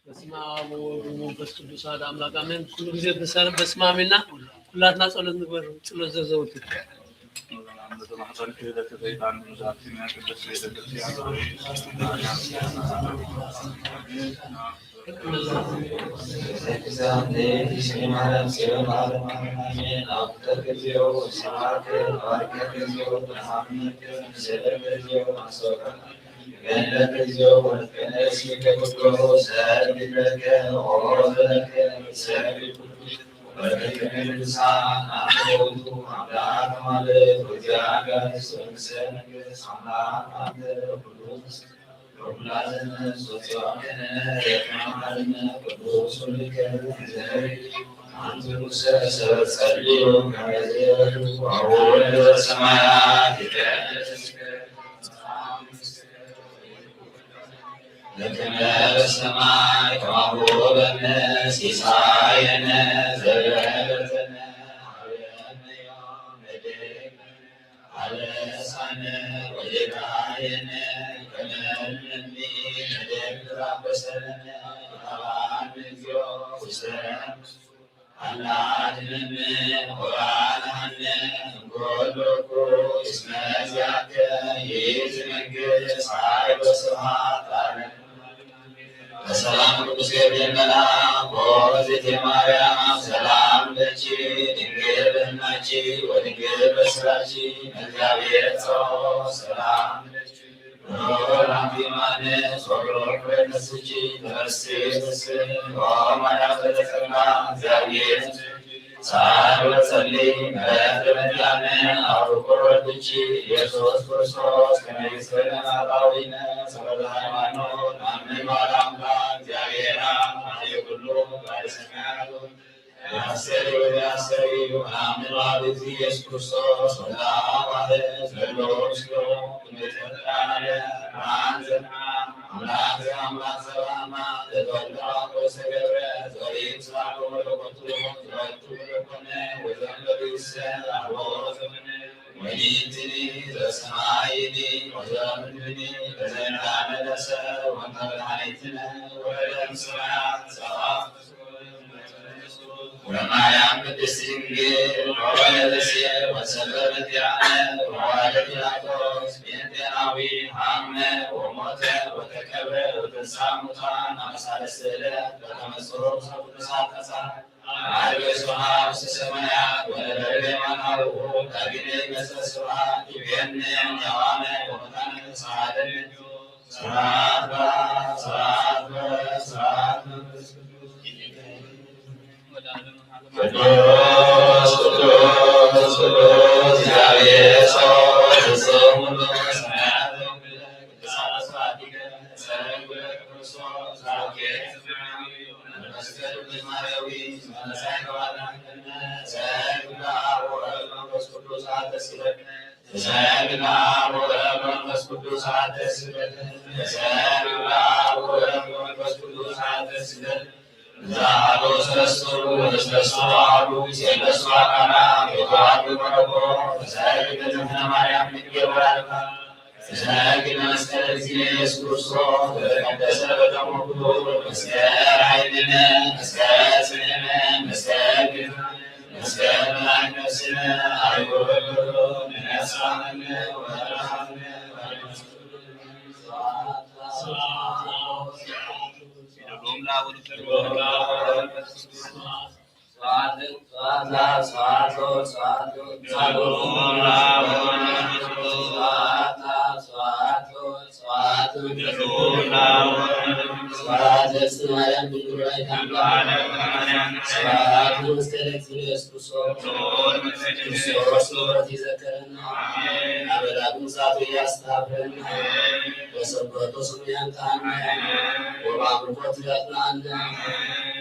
በስመ አብ ወወልድ ወመንፈስ ቅዱስ አሐዱ አምላክ አሜን። ሁሉ ጊዜ በስመ አብና ሁላትና ጸሎት ንግበር ጸሎት ዘዘውት ለከመ በሰማይ ከማሁ በምድር ሲሳየነ ዘለለዕለትነ ሀበነ ዮም ወኅድግ አበሳነ ወጌጋየነ ከመ ንሕነኒ ንኅድግ አበሰለነ ኢታብአነ እግዚኦ ውስተ አላ አድኅነነ ወባልሐነ እምኩሉ እኩይ እስመ ዚአከ ይእቲ መንግሥት ኃይል ወስብሐት ለዓለመ በሰላም ቅዱስ ገብርኤል መልአክ ወእግዝእትየ ማርያም ሰላም ለኪ ድንግል በሕሊናኪ ወድንግል በሥጋኪ እግዚአብሔር ጸባኦት ሰላም ለኪ ወበአንቲማንስ ወብሩክ በነፍስኪ ተመስገን ተመስገን ወማርያም በተጸጋ እግዚአብሔር ጻድቅ ጸልይ በእንተመድኃኒነ አብቁር ወልድኪ ኢየሱስ ክርስቶስ ከመ ይስሕበነ አጣዊነ ሰበለ ሃይማኖት አሜን። በአምላክ እግዚአብሔር አብ ኩሉ ባሕረ ሰማያት ያስተርእዩ አሜን። በአብ ኢየሱስ ክርስቶስ ወለአብ ዘሎስ ምትፈጣነ አንዘና አምላክ አምላክ ዘባማ ለተወልደ ወሰገብረ ዘሪት ሳሎ ወለቆቱ ዘወቱ ለኮነ ወዘንበሪሰ አቦ ዘመነ ወይትኒ ዘሰማይኒ ወዘምድኒ በዘንዳመለሰ ወመድኃኒትነ ወደም ሰማያት ሰብአ ወማርያም ቅድስት ድንግል ወወለደስየ ወሰበበት ያነ ወዋለ ጲላጦስ ቤንቴናዊ ሐመ ወሞተ ወተቀብረ ወተንሥአ እሙታን አመሳለስተ ዕለት በከመ ጸሎቱ ቅዱሳን ተሳለ አርገ ስብሐት ውስተ ሰማያት ወነበረ በየማናሁ ዳግሜ ይመጽእ ስብሐት ይቤነ ሕያዋነ ወሙታነ ተሳሃለነ ስብሐት በአብ ስብሐት በወልድ ስብሐት በመንፈስ ቅዱስ ቅዱስ ቅዱስ እግዚአብሔር ጸባኦት ፍጹም ሁሉ በሰማያት ወበምድር ቅዱሳን አስፋቲከ ሰረገ ክርስቶስ ዛኬ መስቀል ማርያዊ መሳይ ከባላንከነ ሰግዳ ወወልድ መንፈስ ቅዱስ አተስበነ ሰግዳ ወወልድ መንፈስ ቅዱስ አተስበነ ሰግዳ ወወልድ መንፈስ ቅዱስ አተስበነ ዛሎ ሰለስቱ ወሰለስቱ አሐዱ ሰለስቱ አካላት የተዋሐዱ መለኮት ተሰግድ ለእግዝእትነ ማርያም ድንግል ወላዲተ ተሰግድ ለመስቀለ እግዚእነ ኢየሱስ ክርስቶስ በተቀደሰ በደሙ ክቡር መስቀል ኃይልነ መስቀል ጽንዕነ መስቀል ግፍነ መስቀል መድኃኒተ ነፍስነ አይሁድ ነሳነ ወረሃብነ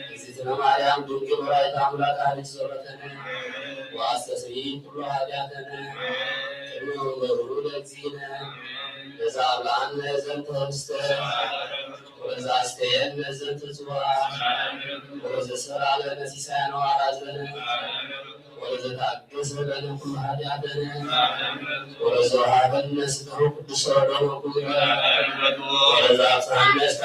እግዝእትነ ማርያም ድንግል ወላዲተ አምላክ አሐዲስ ጸሎተነ ወአስተስሪ ኩሉ ኃጢአተነ ቅድመ ወበሩ ለእግዚእነ ለዘአብልዐነ ዘንተ ኅብስተ ወለዘአስተየነ ዘንተ ጽዋዕ ወለዘሠርዐ ለነ ሲሳየነ ወአራዘነ ወለዘ ወዘታገሰ ለነ ኩሉ ኃጢአተነ ወዘወሀበነ ስምዐ ቅዱስ ወደሙ ወዘአብጽሐነ እስከ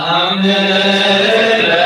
Amen.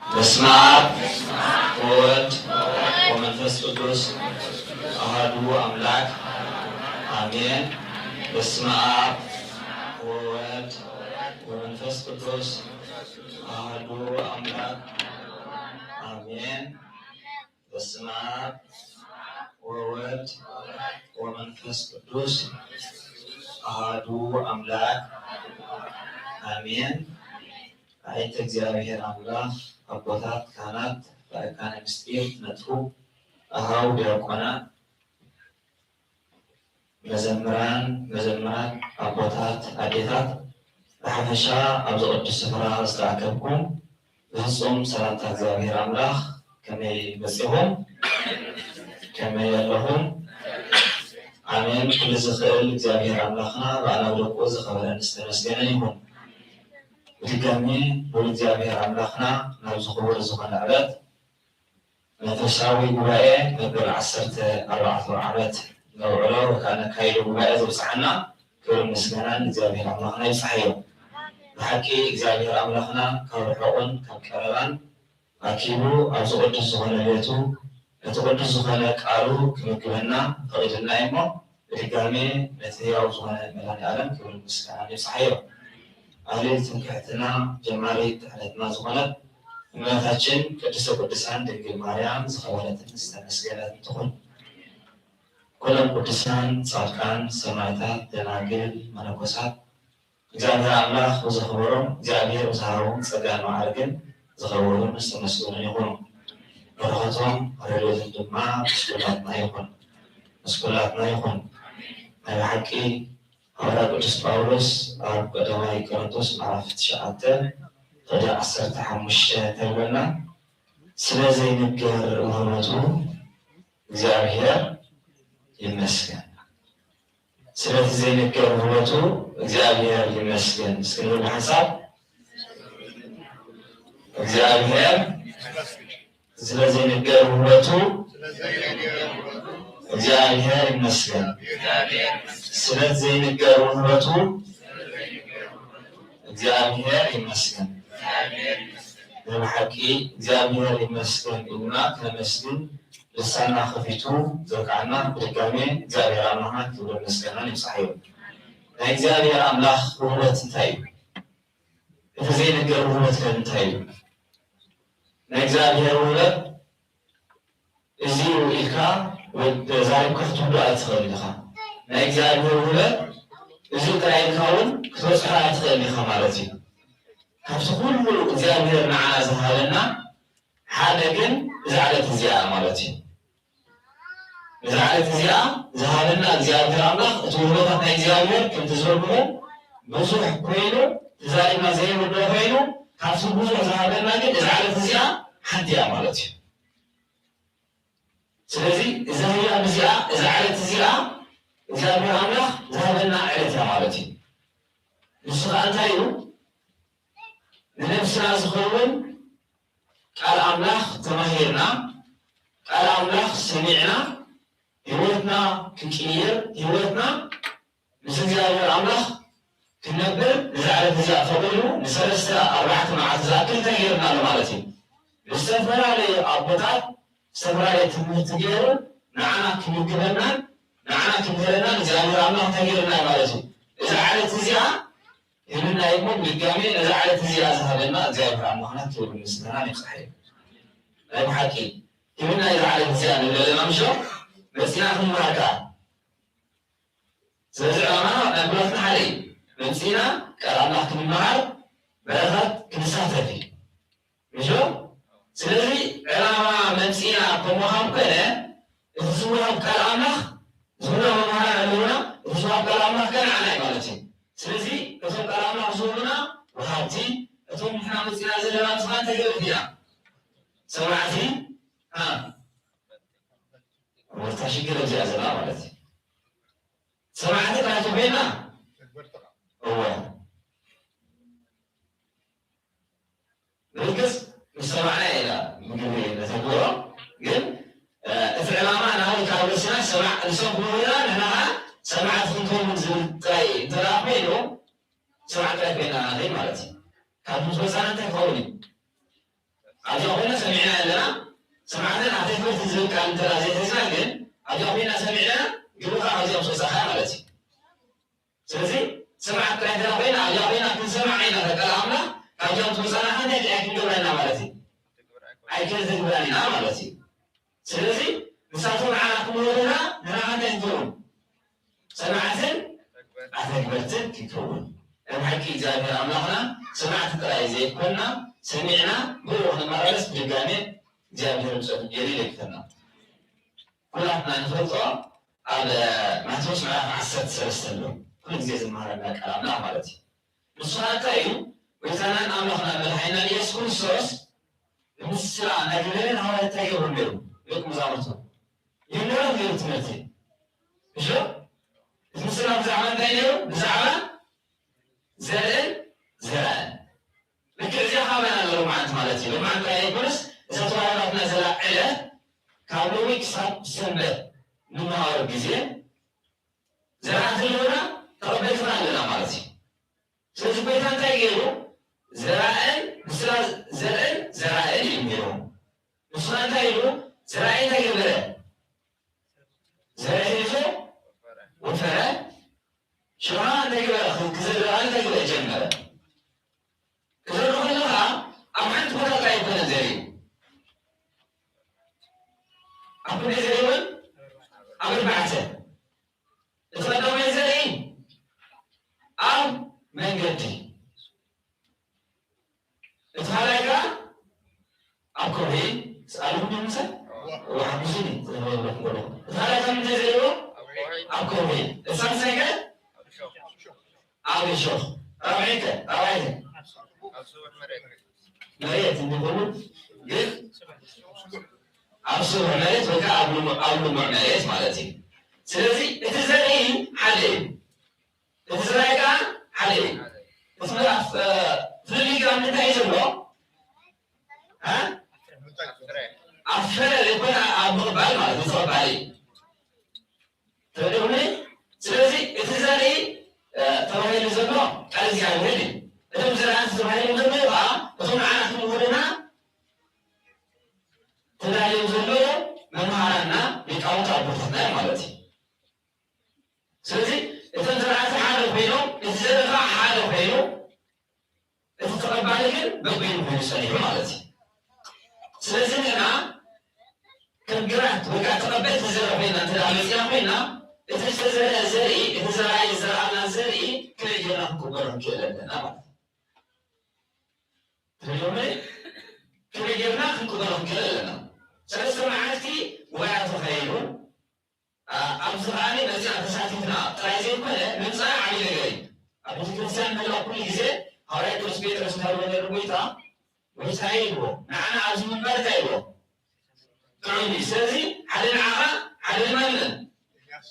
በስመ አብ ወወልድ ወመንፈስ ቅዱስ አሐዱ አምላክ አሜን። በስመ አብ ወወልድ ወመንፈስ ቅዱስ አሐዱ አምላክ አሜን። በስመ አብ ወወልድ ወመንፈስ ቅዱስ አሐዱ አምላክ አሜን። አይተ እግዚአብሔር አምላክ አቦታት ካህናት በአርካነ ምስጢር ነጥፉ አሃው ዲያቆናት መዘምራን አቦታት አዴታት በሐፈሻ ኣብ ዝቅዱስ ስፍራ ዝተኣከብኩም ብፍጹም ሰላምታ እግዚአብሔር አምላክ ከመይ በፂኹም ከመይ ኣለኹም? አሜን። ኩሉ ዝኽእል እግዚአብሔር አምላክና ብኣናብደቁ ዝኸበረን ዝተመስገነ ይሁን። በድጋሚ እግዚአብሔር አምላክና ናብ ዝኽቡር ዝኾነ ዕለት መንፈሳዊ ጉባኤ መበል 14 ዓመት ነውዕሎ ወከዓ ነካይዶ ጉባኤ ዘብፅሐና ክብሪ ምስጋናን እግዚአብሔር አምላክና ይብፅሐዮ። ብሓቂ እግዚአብሔር አምላክና ካብ ርሑቕን ካብ ቀረባን ኣኪቡ ኣብ ዝቅዱስ ዝኾነ ቤቱ እቲ ቅዱስ ዝኾነ ቃሉ ክምግበና ፈቒድልና እሞ በድጋሚ ነቲ ህያው ዝኾነ መድኃኔዓለም ክብሪ ምስጋናን ይብፅሐዮ። አሌል ትምክሕትና ጀማሪት ዕለትና ዝኾነት እመቤታችን ቅድስተ ቅዱሳን ድንግል ማርያም ዝኸበረትን ዝተመስገነትን ትኹን። ኩሎም ቅዱሳን ጻድቃን ሰማዕታት ደናግል መነኮሳት እግዚአብሔር አምላክ ብዘኽበሮም እግዚአብሔር ብዝሃቦም ጸጋን ማዕርግን ዝኸበሩን ዝተመስገኑን ይኹኑ። በረኸቶም ረድኤቶም ድማ ምስኩላትና ይኹን። ናይ ብሓቂ ሐዋርያ ቅዱስ ጳውሎስ ኣብ ቀዳማይ ቆሮንቶስ ምዕራፍ 9:15 ተብለና ስለዘይንገር ውህበቱ እግዚአብሔር ይመስገን። ስለዘይንገር ውህበቱ እግዚአብሔር ይመስገን። እስኪ በሐሳብ እግዚአብሔር ስለዘይንገር ውህበቱ እግዚአብሔር ይመስገን። ስለዘይንገር ውህበቱ እግዚአብሔር ይመስገን። በሐቂ እግዚአብሔር ይመስገን ኢልና ከመስግን ልሳና ከፊቱ ዘርቃና በድጋሜ እግዚአብሔር አምላክና ክብሪ ምስጋናን ይብፅሐዮ። ናይ እግዚአብሔር አምላክ ውህበት እንታይ እዩ? እቲ ዘይንገር ውህበት ከ እንታይ እዩ? ናይ እግዚአብሔር ውህበት እዚ ኢልካ ዛሬ ከፍትውዶ ኣይትኽእል ኢኻ። ናይ እግዚአብሔር ውህበት እዚ ጥራይልካ እውን ክትበፅሖ ኣይትኽእል ኢኻ ማለት እዩ። ካብቲ ኩሉ እግዚአብሔር ንዓና ዝሃበና ሓደ ግን እዛ ዓለት እዚኣ ማለት እዩ። እዛ ዓለት እዚኣ ዝሃበና እግዚአብሔር አምላክ እቲ ውህበታት ናይ እግዚአብሔር ከምቲ ዝበልኩ ብዙሕ ኮይኑ ተዛሪብና ዘይወዶ ኮይኑ ካብቲ ብዙሕ ዝሃበና ግን እዛ ዓለት እዚኣ ሓንቲ እያ ማለት እዩ። ስለዚ እዛ ህያብ እዚኣ እዛ ዓለት እዚኣ እግዚአብሔር አምላክ ዝሃበና ዓለት እያ ማለት እዩ። ንሱ ከዓ እንታይ እዩ? ንነብስና ዝኸውን ቃል አምላክ ተማሂርና ቃል አምላክ ሰሚዕና ህይወትና ክንቅይር ህይወትና ምስ እግዚአብሔር አምላክ ክንነብር እዛ على فيزياء فقولوا لسلسة 4 معات ذاكر تغيرنا له مالتي استفر على أبوتات استفر على تغيير نعنا كم يكبرنا نعنا كم كلنا نزامر الله تغيرنا مالتي إذا على فيزياء يقولنا يمون بالجامع إذا على فيزياء ذهبنا زامر الله نكتب المسلمين صحيح لا محكي يقولنا إذا على فيزياء اللي نمشوا بس ناخذ مراجعة ስለዚህ አብሮት ታሪ በምሲና ቀራናህ ከመማር በረከት ክንሳተፊ እጆ ስለዚህ ዕላማ መምሲና ከመሃም ከለ እሱራው ቀራናህ ዙራ መማር አለውና እሱራው ቀራናህ ከነ አናይ ማለት ስለዚህ እሱ ቀራናህ ዙሩና ወሃቲ እሱ ምናምን መምሲና ዘለማ ጽፋን ተገብያ ሰማዕቲ ወርታሽ ገረጃ ዘላ ማለት سمعت كلام بينا هو ركز سمعنا إلى مجموعة تقوله قل افعل ما أنا هاي كابرسنا سمع الصوت بولا هنا سمعت منكم من زمتاي تراقبينه سمعت لك بينا هاي مالتي كابرس بس أنا تقولي أجاوبنا سمعنا لنا سمعنا هتفهم تزوج كان ترى زي تزاجن أجاوبنا سمعنا يقولوا هذا أمس صحيح مالتي ስለዚህ سمعت كلام بينا أجاوبنا كن سمعنا كلامنا كأجاوب تبصنا هذا لكن جبرنا مالتي أي كذا جبرنا مالتي ስለዚህ مسافر على كمولنا هذا يدور سمعتن أتكبرتن كيكون المحكي جابر أملاحنا سمعت كلام زي كنا سمعنا بروحنا مرارس بالجامع جابر جليل كنا كلنا نفرطه على ما توصل على 10 سنين كل جزء ما لنا كلام لا مالتي الصلاة تايم ويتنان أملاحنا بالحين يسكن الصوص المسلع نجلين هو يتايم رميرو لكم زامرته يمنون غير تمرتي شو المسلع بزعمان تايم بزعمان زرعن لكن إذا حابنا لو معنت مالتي لو معنت أي بس إذا طلعنا زرع إله كابويك صاب سنبه نمار جزء زراعة اللونا تربيت لنا مالتي سوف بيتان تايجيرو زراعة بسرعة زراعة يميرو بسرعة تايجيرو زراعة تايجيرو زراعة يجو وفرع شراعة تايجيرو كزراعة تايجيرو جنة كذا نقول لها أمحنت بلا تايجيرو زري أبو نزريون أمر بعثه تقدم يزرين أو من قدي تفعلك أكوهي سألهم يمسا وحبسيني تفعلك من تزريون أكوهي تسامسك أو يشوخ رابعيك مريت نقول قل أبصر مريت وكا أبلو مريت مالتي سلازي اتزرعين حالين اتزرعين حالين مثلا في الليغا من تايزر له ها أفعل يكون أبو بعد ما يصاب عليه تقولوني سلازي اتزرعين تروحين لزمه قال زي عمرني إذا مزرعين تروحين لزمه يبقى وصول معنا في مهورنا تدعي لزمه من مهارنا يقاوم تعبوتنا مالتي ስለዚህ የተዘራተ ሓደ ኮይኑ የተዘራ ሓደ ኮይኑ የተቀባለ ግን በጎይን ሆኖ ሰሪው ማለት ነው። ስለዚህ እና ከግራት ወጋ ተቀበል ተዘራፈና ተዳለዚያ ሆይና የተዘራ ዘሪ የተዘራ ዘራና ዘሪ ከየራ ኩበር ከለና ማለት ተጀመረ ከየራ ኩበር ከለና ስለዚህ ማዓቲ ወያ ተፈይሩ أبصراني نزع تساتينا ترايزين كله نزع عليه جاي أبصر كريستيان ملا كل جزء هراي كريسبيت رسمه ولا ربيتا ويسايبه نحن عايزين نبرتايبه كلامي سازي حلنا عقا حلنا مالنا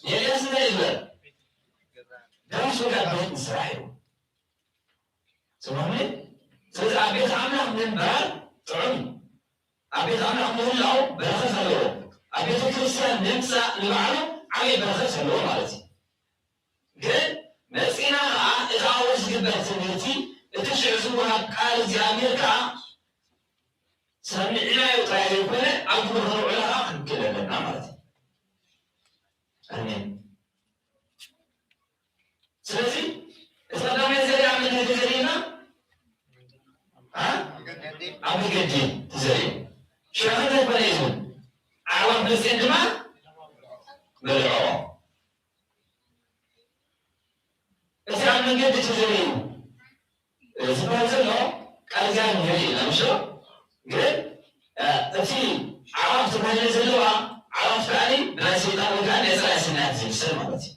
يلي أصلا يزبر درس ولا بيت نسرحه سمعني سازي أبيت عمله من بار تعم أبيت عمله من لاو برخص له أبيت كريستيان نمسا نبعله علي برخص له مالتي قل مسكينا إذا أول ዝግበር ትምህርቲ እቲ ሽዑ ዝወሃብ ቃል እግዚኣብሔር ከዓ ሰሚዕናዮ ጥራይ ዘይኮነ ኣብ ግብሪ ክነውዕሎ ከዓ ክንክእል ኣለና ማለት እዩ። ኣሜን። ስለዚ እቲ ቀዳማይ ዘርኢ ኣብ መንገዲ ዘርእየና ኣብ መንገዲ ተዘርእዩ ሽዑ እንታይ ኮነ እዩ ኣዕዋፍ መፅአን ድማ በልዐዎ እቲ ኣብ መንገዲ ተዘርእዩ ዝበሃል ዘሎ ቃል እግዚኣብሔር ንርኢ ኢና ምሽ ግን እቲ ኣዕዋፍ ተባሂለን ዘለዋ ኣዕዋፍ ከዓኒ ናይ ሰይጣን ወይ ከዓ ናይ ፀላኢ ሰናያት ዝምስል ማለት እዩ።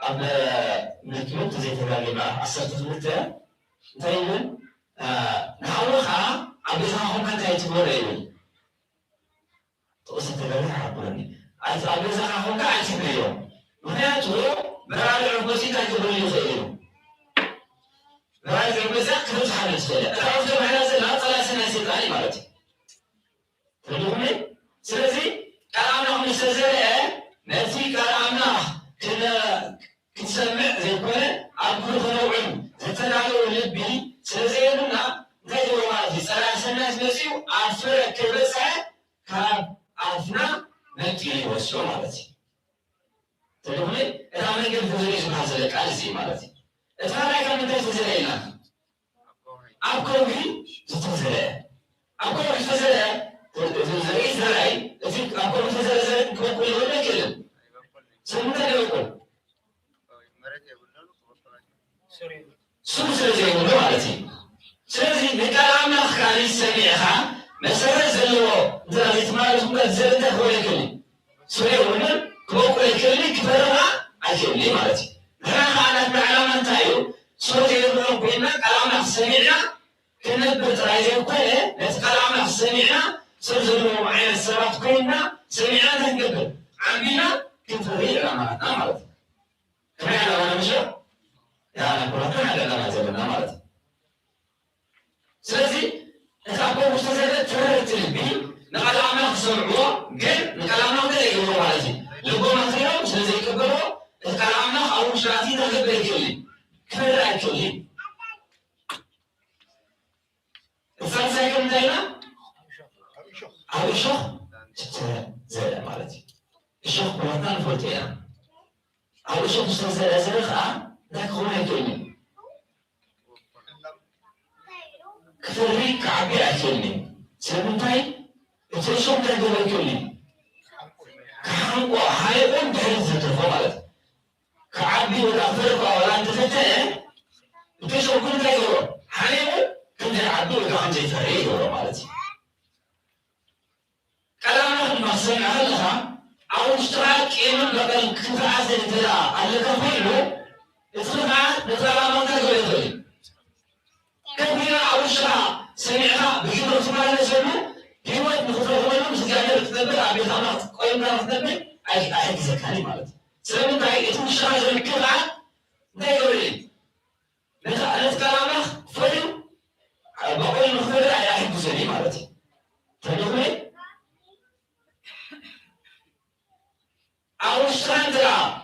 ኣብ ምልክት ዘይተጋገ ምዕራፍ 12 እንታይ ይብል ንሓዊ ከዓ ኣብ ገዛኻ ኮንካ እንታይ ትገብሮ ይብል ጥቕሲ ተጋገ ሓብረኒ ኣብ ገዛኻ ኮንካ ኣይትብልዮ ምክንያቱ በራልዑ መፂኡ እንታይ ክብረሉ ይኽእል እዩ በራልዑ መፅእ ክብፅሓለ ትኽእል እታ ዑፍ ተባሂላ ዘላ ፀላኢ ሰናይ ሰይጣን እዩ ማለት እዩ። ትርጉም ስለዚ ቃል ኣምላኽ ምስ ተዘርአ ነቲ ቃል ኣምላኽ ክትሰምዕ ዘይኮነ ኣብ ግብሪ ክነውዕሉ ዝተዳለወ ልቢ ስለዘየብልና እንታይ ገይሩ ማለት እዩ ፀላኢ ሰናይ መፂኡ ኣብ ፍረ ከይበፅሐ ካብ ኣፍና ነጢሩ ይወስዶ ማለት እዩ። ትርጉም እታ መንገዲ ተዘርኡ ዝበሃል ዘሎ ቃል እዚ ማለት እዩ። እታ ናይ ካብ ምንታይ ተዘርአና ኣብ ከውሒ ዝተዘርአ ኣብ ከውሒ ዝተዘርአ ዘርኢ ዘራይ እቲ ኣብ ከውሒ ዝተዘርአ ክበቁል ይኽእል ኣይክእልን? ስለምንታይ ይበቁል? ሱር ስለዘይብሉ ማለት እዩ። ስለዚ ንቃል ኣምላኽ ከዓ ሰሚዕኻ መሰረት ዘለዎ ዘይትማለሱ ዘርኢ እንታይ ክበቁል ኣይክእልን? ሱር የብሉን ክበቁል ኣይክእልን ክፈርኻ ኣይክእልን ማለት እዩ። ንሕና ከዓ ናትና ዕላማ እንታይ እዩ ሱር ዘይብሉ ኮይንና ቃል ኣምላኽ ሰሚዕና ክነብር ጥራይ ዘይኮነ ነቲ ቃል ኣምላኽ ሰሚዕና ሰብ ዘለዎም ዓይነት ሰባት ኮይንና ሰሚዕና እንታይ ክንገብር ዓቢና ክንፈሪ ዕላማና ማለት እዩ። ከመይ ዕላማና ምሽ ያና ኩላትና ዕላማ ዘለና ማለት እዩ። ስለዚ እታ ከውሒ ዝተዘርአ ትረርቲ ልቢ ንቃል ኣምላኽ ክሰምዕዎ ግን ንቃል ኣምላኽ እንታይ ይገብሮ ማለት እዩ ልቦም ኣትሪኦም ስለዘይቀበልዎ እቲ ቃል ኣምላኽ ኣብ ውሽጢ ኣትዩ ክገብር ኣይክእልን ክፈሪ ኣይክእልን። الفلسفة كم دايما؟ أو الشخ زي مالتي الشخ بلطان فولتيا أو الشخ زي زرخة ذاك هو يكلمني كفري كعبي أكلمني سبنتاي الشخ ده هو يكلمني كحنقو هايبون بحرز التلفون مالتي كعبي ولا فرق ولا أنت فتاة الشخ كل ده يقول هايبون كنت عبدو كان زي فريق ولا مالتي كلامنا ما سمعها لها أو اشتراك إيمان بدل كنت عازل تلا على كفيله استمع نتكلم عن ذلك كفينا أو اشتراك سمعها بكل رسول الله سمع هو نخطر منهم سجانة تدبر أبي خلاص قيمنا تدبر أي زكاني مالتي سلام تاعي اسم اشتراك زي كذا ده يقولي نتكلم فريق بقول المختبر على أحد بسني مالتي تنقول أو شاندرا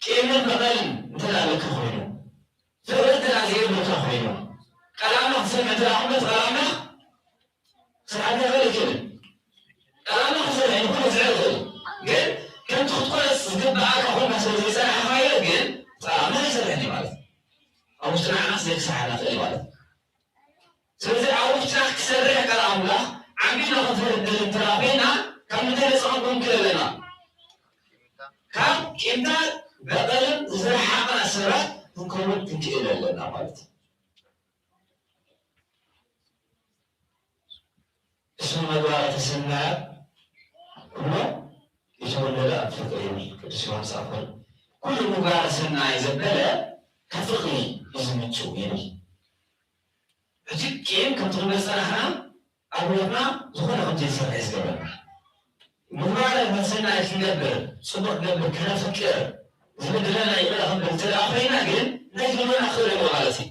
كيمن بدل مثلا لك خوينه فرد العزيز لك خوينه كلامه سمعت عمر كلامه سمعت غير كده كلامه سمعت كل زعل قال كنت تدخل السجن معك أقول مثلا زي سنة حماية قال كلامه يسمعني مالتي أو سمع ناس ذيك سحنا في الوالد ስለዚህ አውርቻክ ሰረህ ቀራሙላ ዓሚና ከተረደል ተራቤና ከምንተለጸው ኮንክለና ካብ ቂምታ በቀለም ዝረሓቀ ሰባት ንከውን ትክእለለና ማለት እሱ መግባር ተሰማያ ሁሉ የተወለደ ፍቅር ቅዱስ ዮሐንስ አፈወርቅ ኩሉ ምግባር ሰናይ ዘበለ ከፍቅሪ ይዝምችው ይላል። እጅግ ቄም ከምትመሰረህና አብሮና ዝኾነ ከምቲ ዝሰርሕ ዝገበረ ምግባር መሰናይ ክነብር ፅቡቅ ነብር ክነፍቅር ዝብድለና ይብላ ክንብል ተደኣ ኮይና ግን ናይ ግብርና ክእለ ማለት እዩ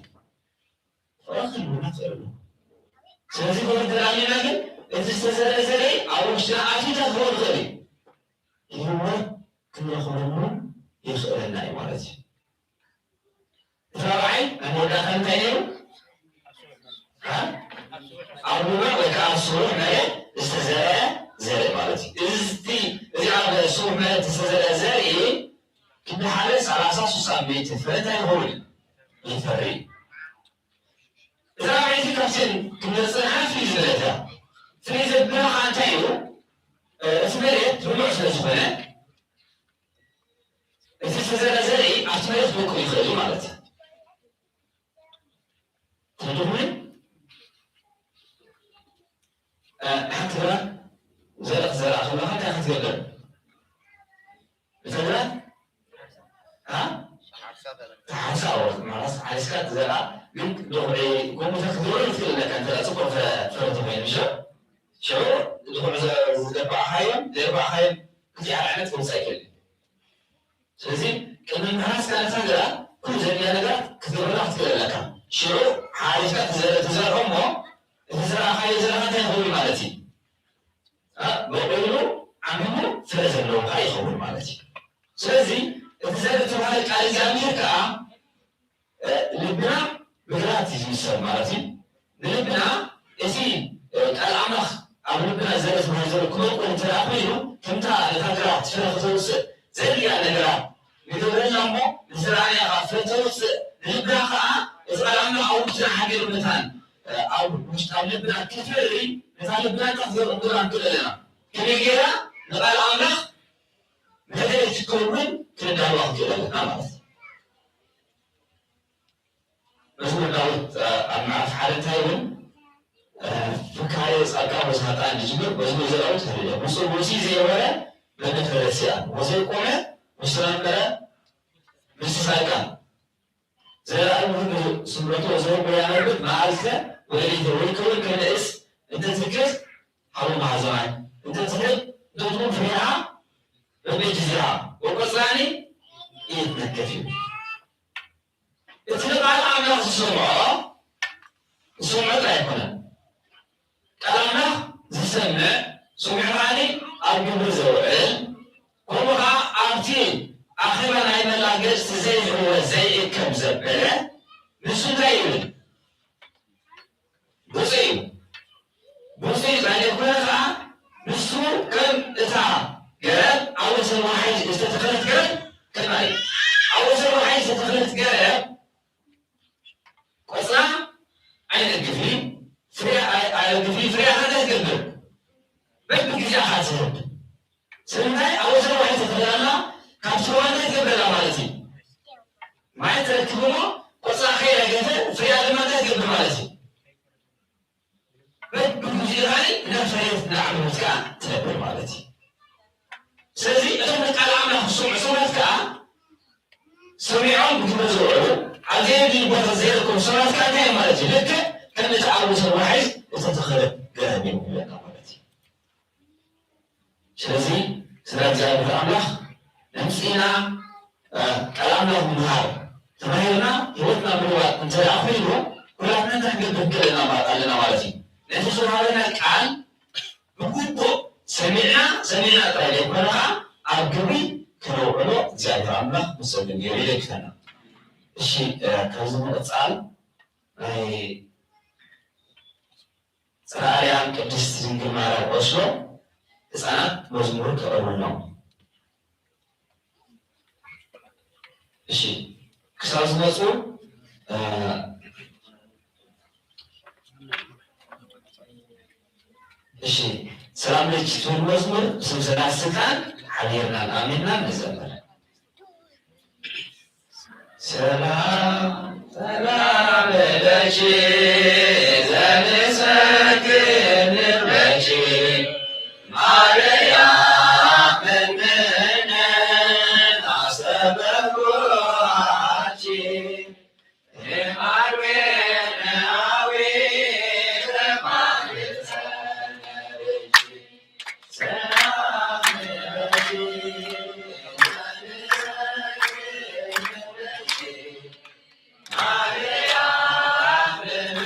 ክእልና ክእለ ስለዚ ክወደላልና ግን እቲ ዝተዘርአ ዘርኢ ኣብ ውሽጥና ኣትዩታ ክኸውን ይኽእል እዩ ህይወት ክንረኽበሉ ይኽእለና እዩ ማለት እዩ تراعي أنا دخلت أيه أربعة وكأسور ما استزاء زاري مالتي إذا على سور ما استزاء زاري كنا حارس على أساس ساميت فلتا يقول يفري إذا عايزين كابتن كنا نصنع في زلتها في زلتنا عانتايو اسمريت ربع سنة استزاء زاري أحتمالات ممكن يخرجوا مالتي تدومين حتى زرع خلوها حتى حتى مثلا حساوي مالس عايزك زرع من دوري كم تقدرين في لك أنت لا تقول فرض شو دخول زرع حيم كذي على عنك مساكل لازم كنا الناس كانت تقرأ كل زميلة نقرأ كثير راح تقرأ لك شو عايزك تزرع أمه تزرع حي زرع أنت يقول مالتي بقولوا عمله فلازم هاي خبر مالتي سلزي تزرعت هاي قال زميلك لبنا بقرات يجيسر مالتي لبنا إسي قال عمخ لبنا زرت ما زرت كل وانت أقوله تمتع لتقرأ تفرغ توس زي يعني نقرأ بدورنا مو زرعنا غفلتوس لبنا خا إذا عمنا أو بتاع حاجة مثلا أو مش لبنا كثير مثلا لبنا تحضر عندنا كلنا كذي كذا نقال عمنا مثلا تكون كنا الله كلنا نعم بس نقول أما في حالة تايم فكايس أرقام وسهات عن الجبر بس نزرعه تهريه وصل زي ولا لما تفرسيان وصل قومه وصل نبرة بسسايكان زرع المهم سمرته وصل بيانه مع الزة وليه ويكون كنائس أنت تذكر حول مع زمان أنت تذكر دوتون فيها وبيجزيها وقصاني يتنكفي يتنقل على السمعة لا يكون كلامنا سمعني أرجو زوال ومها أرتي أخيرا أنا لاقيت زي هو زي كم زبالة مسؤولين بصي بعد كلها مسؤول كم إثار قال أول سنة واحد استدخلت قال كمان أول سنة واحد استدخلت قال قصة عين الكفيل الكفيل فريق هذا يقدر بس بكذا حاسب سنتي أول سنة واحد تتكلم كابسوانة يقدر مالتي ما يتركبونه قصة خير جدا فريق ماذا يقدر مالتي بس بكذا هاي نفسه نعم مسكان تقدر مالتي سيدي أنا كلامنا سمعت سمعون بكذا عجيب يبغى زيركم سمعت كان مالتي لك كان يتعاوز الواحد وتتخلق قلبي من مالتي شلزي سلام زايد الله نمسينا كلامنا منهار تماهينا يوتنا بالوقت انت يأخذه كلنا نتحقق بكلنا مالتي لأنه سبحانه الآن بقوله سمعنا طيب كلها أرجوي كروعه زايد الله مسلم يريد كنا الشيء كازم أتسأل أي سرعان كدست جمارة وصله سنة مزمور كأولنا الشيء كساز نصور الشيء سلام لك تون مزمور سمسنا السكان حليرنا الآمنا نزمر سلام لك زن سكن لك ماريا من أسباب عجيب ماروين أوي كمان سلام لك ماريا من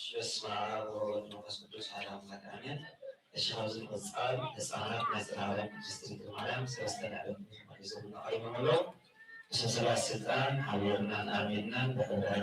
በስመ አብ ወወልድ ወመንፈስ ቅዱስ አሐዱ አምላክ አሜን። እሺ አሁን ወጻል ህፃናት ማስተማሪያ ቅድስት ድንግል ማርያም ሰለስተ ዓለም ይዘውና አይመለው ስለ ስልጣን ሀገርና አሜንና በተዳይ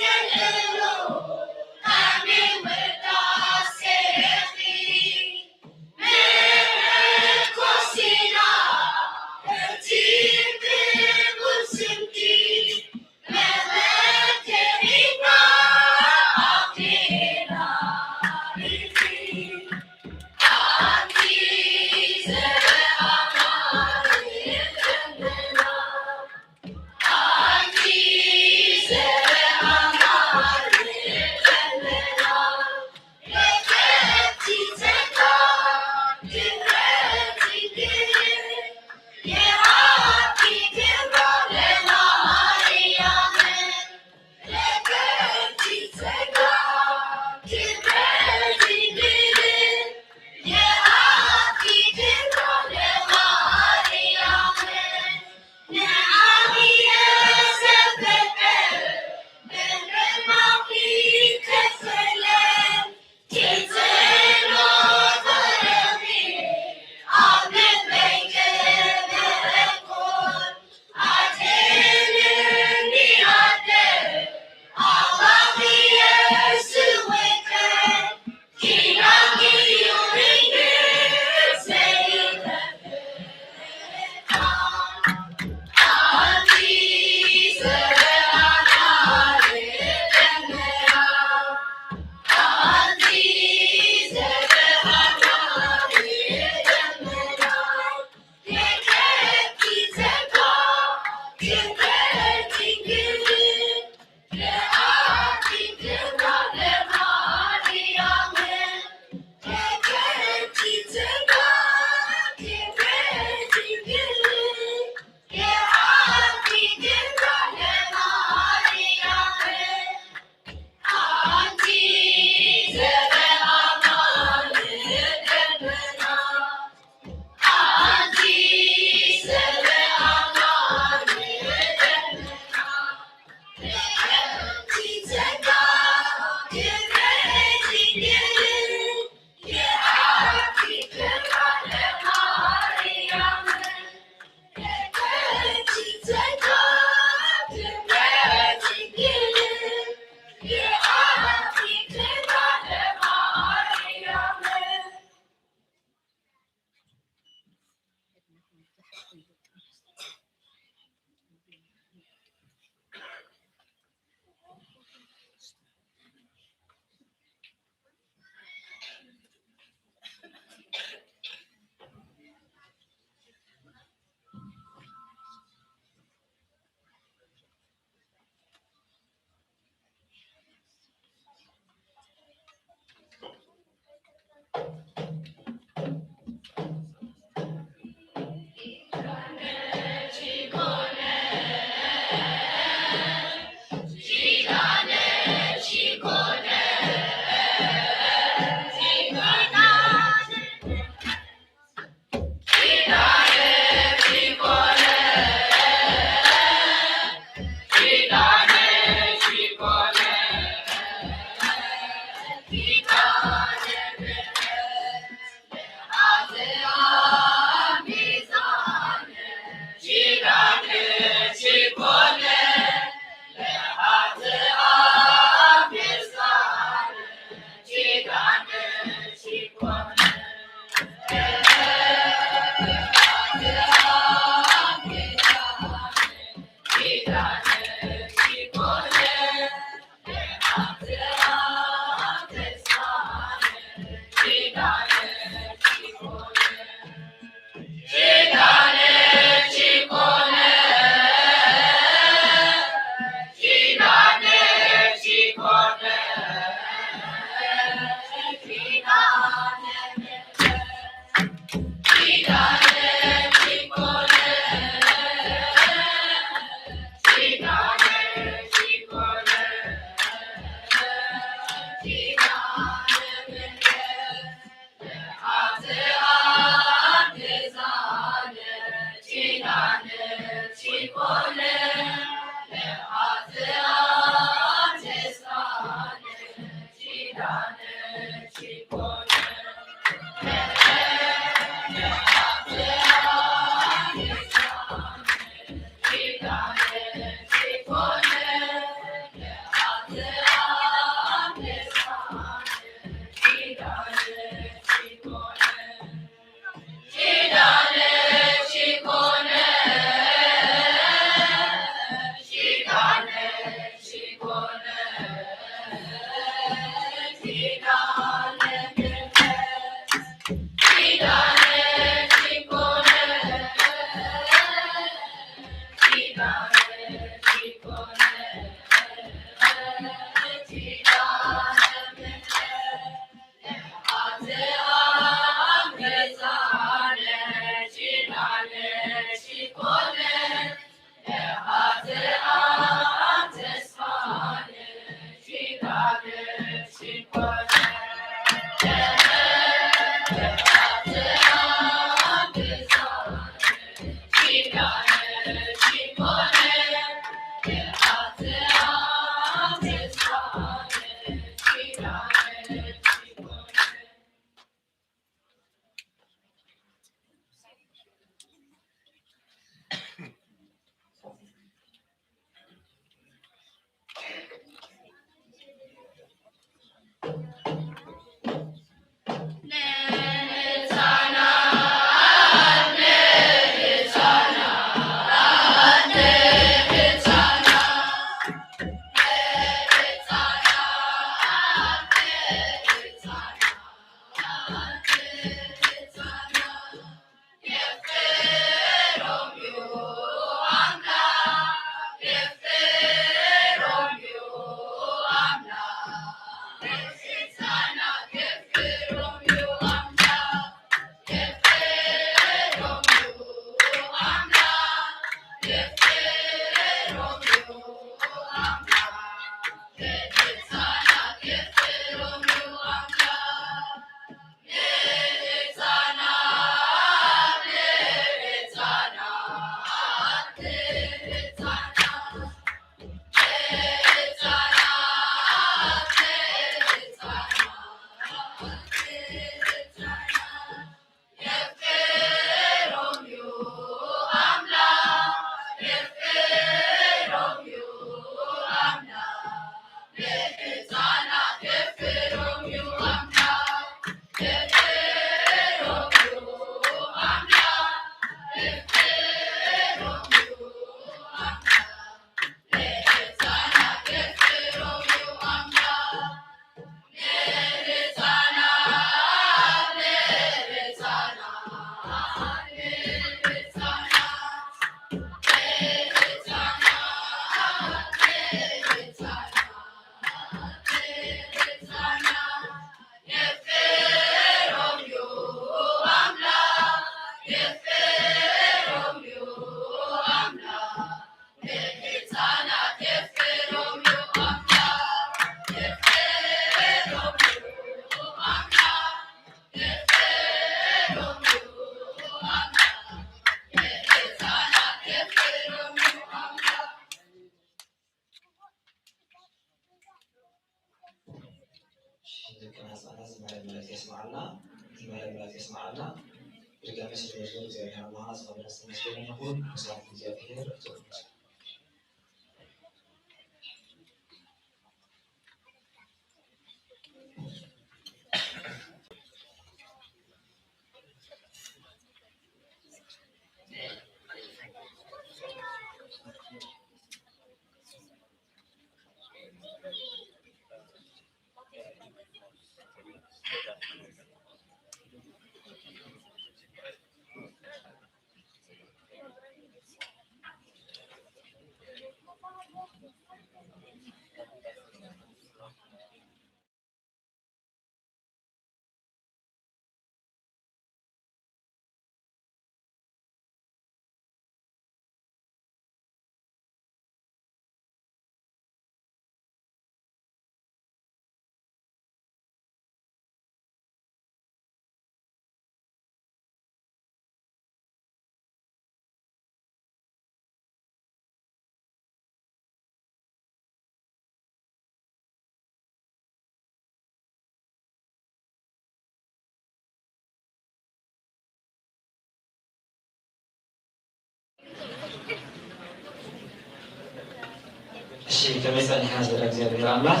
كما يسألني حاجة እግዚአብሔር አምላክ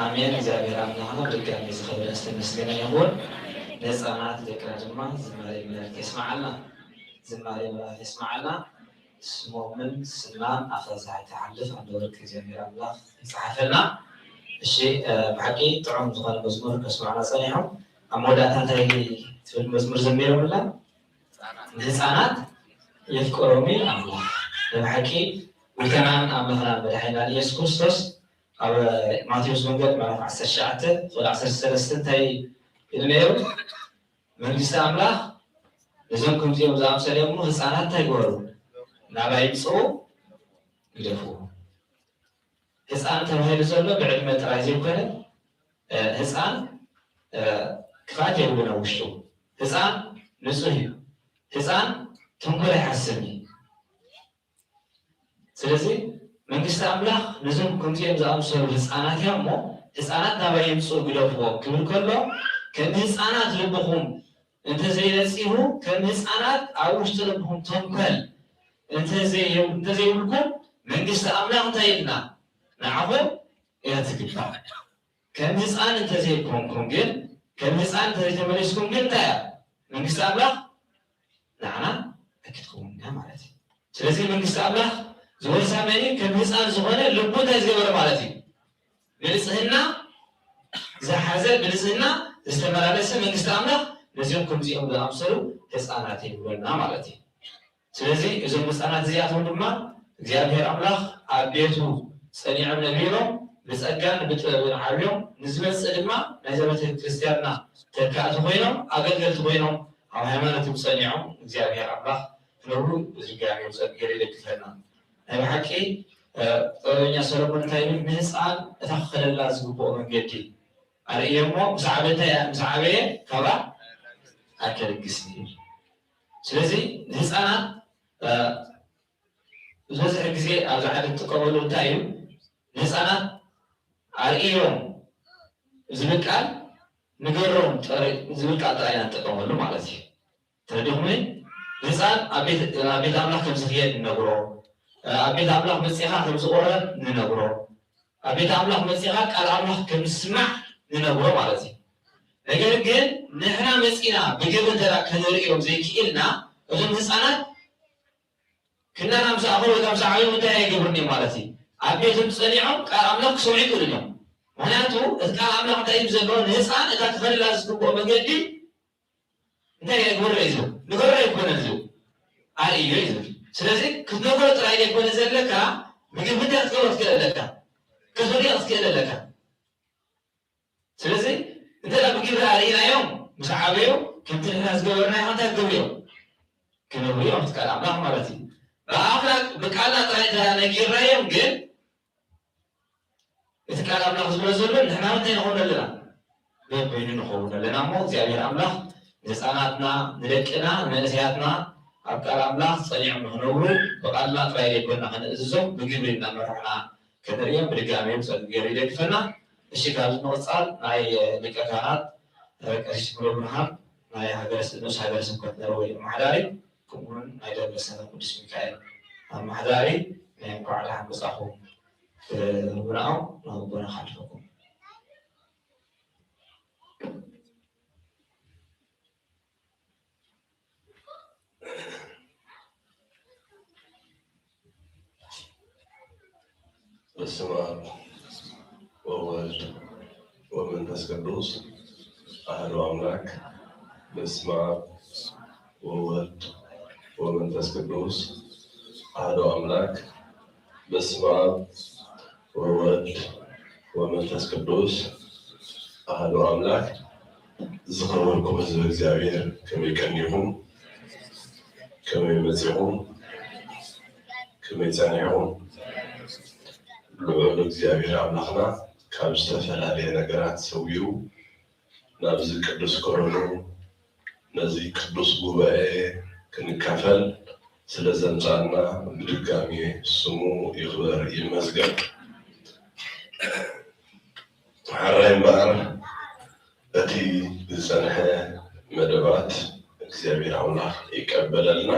አሜን። እግዚአብሔር አምላክ ነው። ድጋሚ ዝኽብር እስተመስገነ ይሁን። ለሕፃናት ደቅና ድማ ዝማሬ መላእክት ይስማዓልና ዝማሬ መላእክት ይስማዓልና ስሞምን ስናን አፈዛይ ተሐልፍ አንድ ወርቅ እግዚአብሔር አምላክ ይጽሐፈልና። እሺ ብሓቂ ጥዑም ዝኾነ መዝሙር ከስማዕና ፀኒሖም ኣብ መወዳእታ እንታይ ትብል መዝሙር ዘሚሮምላ ንህፃናት የፍቅሮሚ አምላክ ብሓቂ وكمان أمرنا بدحين يسوع كريستوس أو ماتيوس منقل مع 19 ولا 13 تاي المير من الاستعمار لازم كم زي مزام سليمو هسانات تاي قولوا نبايب صو يدفو هسان تمهيل زلوا بعد ما تراجع كله هسان كفاية يبغون وشتو هسان نسوي هسان تنقل يحسني ስለዚህ መንግስት አምላክ ነዞም ከምዚኦም ዝኣምሰሉ ህፃናት እዮም እሞ ህፃናት ናባይ የምፅኡ ግደፍዎ ክብል ከሎ ከም ህፃናት ልብኹም እንተዘይነፂሁ ከም ህፃናት ኣብ ውሽጢ ልብኹም ተንኮል እንተዘይብልኩም መንግስቲ ኣምላክ እንታይ ኢልና ንዓኹም እያ ትግባእ። ከም ህፃን እንተዘይኮንኩም ግን ከም ህፃን እንተዘይተመለስኩም ግን እንታይ እያ መንግስቲ ኣምላክ ንዓና እክትከውንና ማለት እዩ። ስለዚ መንግስቲ ኣምላክ ዝወሳመኒ ከም ህፃን ዝኾነ ልቡ እንታይ ዝገበረ ማለት እዩ ብንፅህና ዝሓዘ ብንፅህና ዝተመላለሰ መንግስቲ ኣምላክ ነዚኦም ከምዚኦም ዝኣምሰሉ ህፃናት ይብለና ማለት እዩ። ስለዚ እዞም ህፃናት እዚኣቶም ድማ እግዚኣብሔር ኣምላክ ኣብ ቤቱ ፀኒዖም ነቢሮም ብፀጋን ብጥበብን ዓብዮም ንዝመፅእ ድማ ናይ ቤተ ክርስትያንና ተካእቲ ኮይኖም ኣገልገልቲ ኮይኖም ኣብ ሃይማኖት ፀኒዖም እግዚኣብሔር ኣምላክ ክነብሩ ዝጋሚ ፀገር ይደግፈና። ናይ ብሓቂ ጥበበኛ ሰሎሞን እንታይ ይብል ንህፃን እታ ክኸደላ ዝግብኦ መንገዲ ኣርእዮ እሞ ምስ ዓበየ ካብኣ ኣከልግስኒ ይብል። ስለዚ ንህፃናት ዝበዝሕ ግዜ ኣብዚ ዓለም ጥቀመሉ እንታይ እዩ ንህፃናት ኣርእዮም ዝብል ቃል ንገሮም ዝብል ቃል ጥራይና ንጥቀመሉ ማለት እዩ። ተረዲኹም ንህፃን ኣብ ቤት ኣምላክ ከም ዝኽየድ ንነግሮ ኣብ ቤት ኣምላክ መፂኻ ከም ዝቆረብ ንነግሮ ኣብ ቤት ኣምላክ መፂኻ ቃል ኣምላክ ከም ዝስማዕ ንነግሮ ማለት እዩ። ነገር ግን ንሕና መፂና ብግብሪ እንተዳ ከነርእዮም ዘይክኢልና እዞም ህፃናት ክናና ምስኣኸሉ ወይ ካብ ዝዓበዩ እንታይ ኣይገብሩን እዮም ማለት እዩ። ኣብ ቤቶም ፀኒዖም ቃል ኣምላክ ክሰምዑ ይኽእሉን እዮም። ምክንያቱ እቲ ቃል ኣምላክ እንታይ እዩ ዘለዎ ንህፃን እታ ክኸድላ ዝግብኦ መንገዲ እንታይ የግብሮ እዩ ዝብል ንገሮ ኣይኮነን ዝብል ኣርእዮ እዩ ዝብል። ስለዚ ክትነግሮ ጥራይ ዘይኮነ ዘለካ ምግብ እንታይ ክትገብሮ ትክእል ኣለካ ከተሪኦ ትክእል ኣለካ። ስለዚ እንተዳ ብግብሪ ኣርእናዮም ምስ ዓበዩ ከምቲ ንሕና ዝገበርናዮ እንታይ ክገብሩ እዮም ክነብሩ እዮም እቲ ቃል ኣምላክ ማለት እዩ። ብኣኽላቅ ብቃልና ጥራይ ነጊርናዮም ግን እቲ ቃል ኣምላክ ዝብሎ ዘሎ ንሕና እንታይ ንኾኑ ኣለና በበይኑ ንኸውን ኣለና እሞ እግዚኣብሔር ኣምላክ ንህፃናትና ንደቅና ንመእስያትና ኣብ ቃል ኣምላክ ፀኒዖም ንክነብሩ ብቃልና ጥራይ ዘይኮንና ክንእዝዞም ብግብሪ እናመርሕና ከነርእዮም ብድጋሚ ፀገር ይደግፈና። እሺ ካብዚ ንቕፃል ናይ ሊቀ ካህናት ቀሲስ ሙሉ ብርሃን ናይ ንኡስ ሃገረ ስብከት ነረወ ኣማሓዳሪ ከምኡውን ናይ ደብረ ሰላም ቅዱስ ሚካኤል ኣማሓዳሪ ናይ እንኳዕ ደሓን መፃኹም ብናኦም ናብ ቦና ካልፈኩም በስመ አብ ወወልድ ወመንፈስ ቅዱስ أحد أملاك باسم الآب وولد ومنفس قدوس أحد أملاك باسم الآب وولد ومنفس قدوس أحد أملاك زخروركم حزب እግዚአብሔር ከመይ ቀኒኹም ከመይ መጺኹም ከመይ ጸኒሖም ልዑል እግዚአብሔር አምላኽና ካብ ዝተፈላለየ ነገራት ሰዊሩ ናብዚ ቅዱስ ኮረኑ ነዚ ቅዱስ ጉባኤ ክንካፈል ስለ ዘምፃና ብድጋሚ ስሙ ይኽበር ይመስገን። ሓራይ እምበር እቲ ዝጸንሐ መደባት እግዚአብሔር አምላኽ ይቀበለልና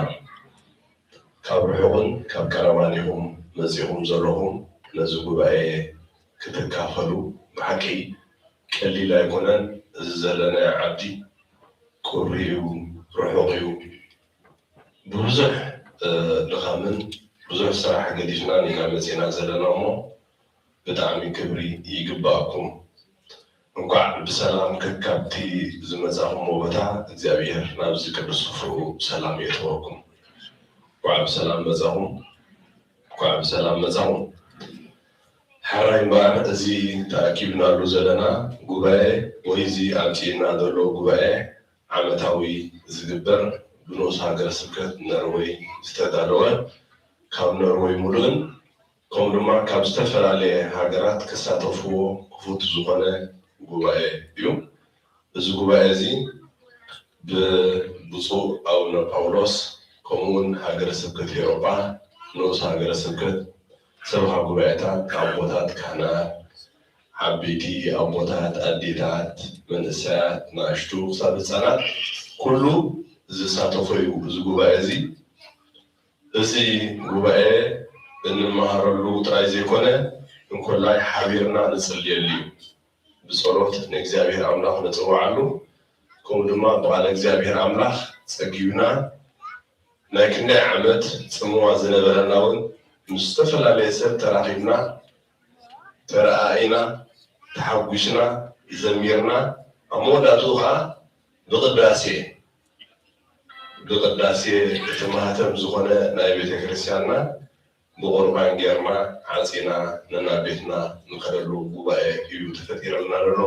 ካብ ርሑቕን ካብ ቀረባን ኢኹም መጺኹም ዘለኹም ነዚ ጉባኤ ክትካፈሉ ብሓቂ ቀሊል ኣይኮነን። እዚ ዘለናዮ ዓዲ ቁሪ እዩ፣ ርሑቕ እዩ። ብብዙሕ ድኻምን ብዙሕ ስራሕ ገዲፍና ኢና መጺና ዘለና እሞ ብጣዕሚ ክብሪ ይግባአኩም። እንኳዕ ብሰላም ከካብቲ ዝመጻኹም ቦታ እግዚአብሔር ናብዚ ቅዱስ ስፍርኡ ሰላም የእትወኩም። እንኳዕ ብሰላም መጻኹም፣ እንኳዕ ብሰላም መጻኹም። ሓራይ እምበር እዚ ተኣኪብናሉ ዘለና ጉባኤ ወይ እዚ ኣምፂና ዘሎ ጉባኤ ዓመታዊ ዝግበር ብንኡስ ሃገረ ስብከት ኖርዌይ ዝተዳለወ ካብ ኖርዌይ ሙሉእን ከምኡ ድማ ካብ ዝተፈላለየ ሃገራት ክሳተፍዎ ክፉት ዝኾነ ጉባኤ እዩ። እዚ ጉባኤ እዚ ብብፁዕ ኣቡነ ጳውሎስ ከምኡውን ሃገረ ስብከት ኤሮጳ ንኡስ ሃገረ ስብከት ሰብካ ጉባኤታት ኣቦታት ካህናት ዓበይቲ ኣቦታት ኣዴታት መንእሰያት ንኣሽቱ ክሳብ ህፃናት ኩሉ ዝሳተፎ እዩ እዚ ጉባኤ እዚ። እዚ ጉባኤ እንመሃረሉ ጥራይ ዘይኮነ እንኮላይ ሓቢርና ንጽልየሉ እዩ። ብጸሎት ንእግዚአብሔር አምላኽ ንጽዋዓሉ ከምኡ ድማ ብቃለ እግዚአብሔር አምላኽ ጸጊዩና ናይ ክንደይ ዓመት ጽምዋ ዝነበረና እውን ምስ ዝተፈላለየ ሰብ ተራኺብና ተረኣኢና ተሓጒስና ዘሚርና ኣብ መወዳእትኡ ከዓ ብቅዳሴ እቲ ማህተም ዝኾነ ናይ ቤተ ክርስቲያንና ብቁርባን ጌርና ዓፂና ነናቤትና ንኸደሉ ጉባኤ እዩ ተፈጢረልና ዘሎ።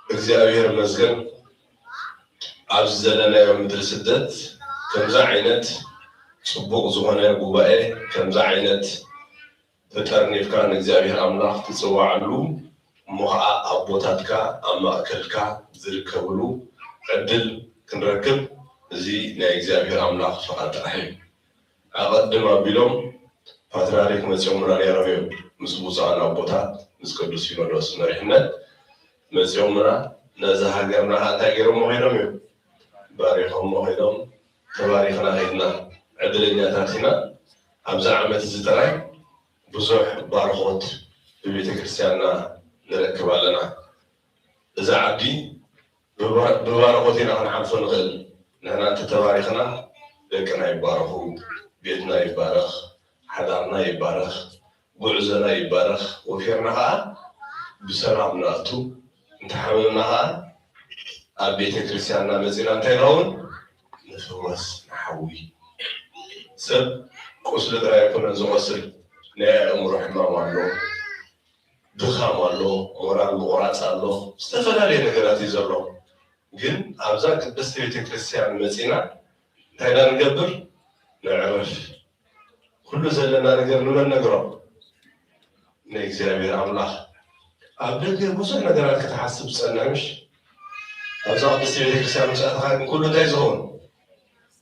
እግዚአብሔር ይመስገን። ኣብዚ ዘለናዮ ምድሪ ስደት ከምዛ ዓይነት ጽቡቕ ዝኾነ ጉባኤ ከምዛ ዓይነት ተጠርኒፍካ ንእግዚአብሔር አምላኽ ትጽዋዓሉ እሞ ከዓ ኣቦታትካ ኣብ ማእከልካ ዝርከብሉ ዕድል ክንረክብ እዚ ናይ እግዚአብሔር አምላኽ ፈቃድ ጥራሕ እዩ። ኣቐድም ኣቢሎም ፓትርያርክ መጺኦምና ነይሮም እዮም። ምስ ብፁዓን ኣቦታት ምስ ቅዱስ ሲኖዶስ መሪሕነት መጺኦምና ነዛ ሃገርና እንታይ ገይሮሞ ኸይዶም እዮም ባሪኾሞ ኸይዶም ተባሪኽና ኸይድና ዕድለኛታት ኢና። ኣብዛ ዓመት እዚ ጥራይ ብዙሕ ባርኾት ብቤተ ክርስቲያንና ንረክብ ኣለና። እዛ ዓዲ ብባርኾት ኢና ክንሓልፎ ንኽእል። ንሕና እንተተባሪኽና ደቅና ይባረኹ፣ ቤትና ይባረኽ፣ ሓዳርና ይባረኽ፣ ጉዕዞና ይባረኽ። ወፊርና ከዓ ብሰላም ንኣቱ እንተሓመምና ከዓ ኣብ ቤተ ክርስቲያንና መጺና እንታይ ንኸውን ንፍወስ ንሓዊ ሰብ ቁስሊ ጥራይ ኣይኮነን ዝቆስል ናይ ኣእምሮ ሕማም ኣሎ፣ ድኻም ኣሎ፣ ሞራል ምቑራፅ ኣሎ፣ ዝተፈላለየ ነገራት እዩ ዘሎ። ግን ኣብዛ ቅድስቲ ቤተ ክርስቲያን መጺና እንታይ ዳ ንገብር ንዕረፍ። ኩሉ ዘለና ነገር ንመን ነግሮ ንእግዚአብሔር አምላኽ። ኣብ ደገ ብዙሕ ነገራት ክትሓስብ ዝጸንዕምሽ ኣብዛ ቅድስቲ ቤተ ክርስቲያን ምሳእትኻ ግን ኩሉ እንታይ ዝኸውን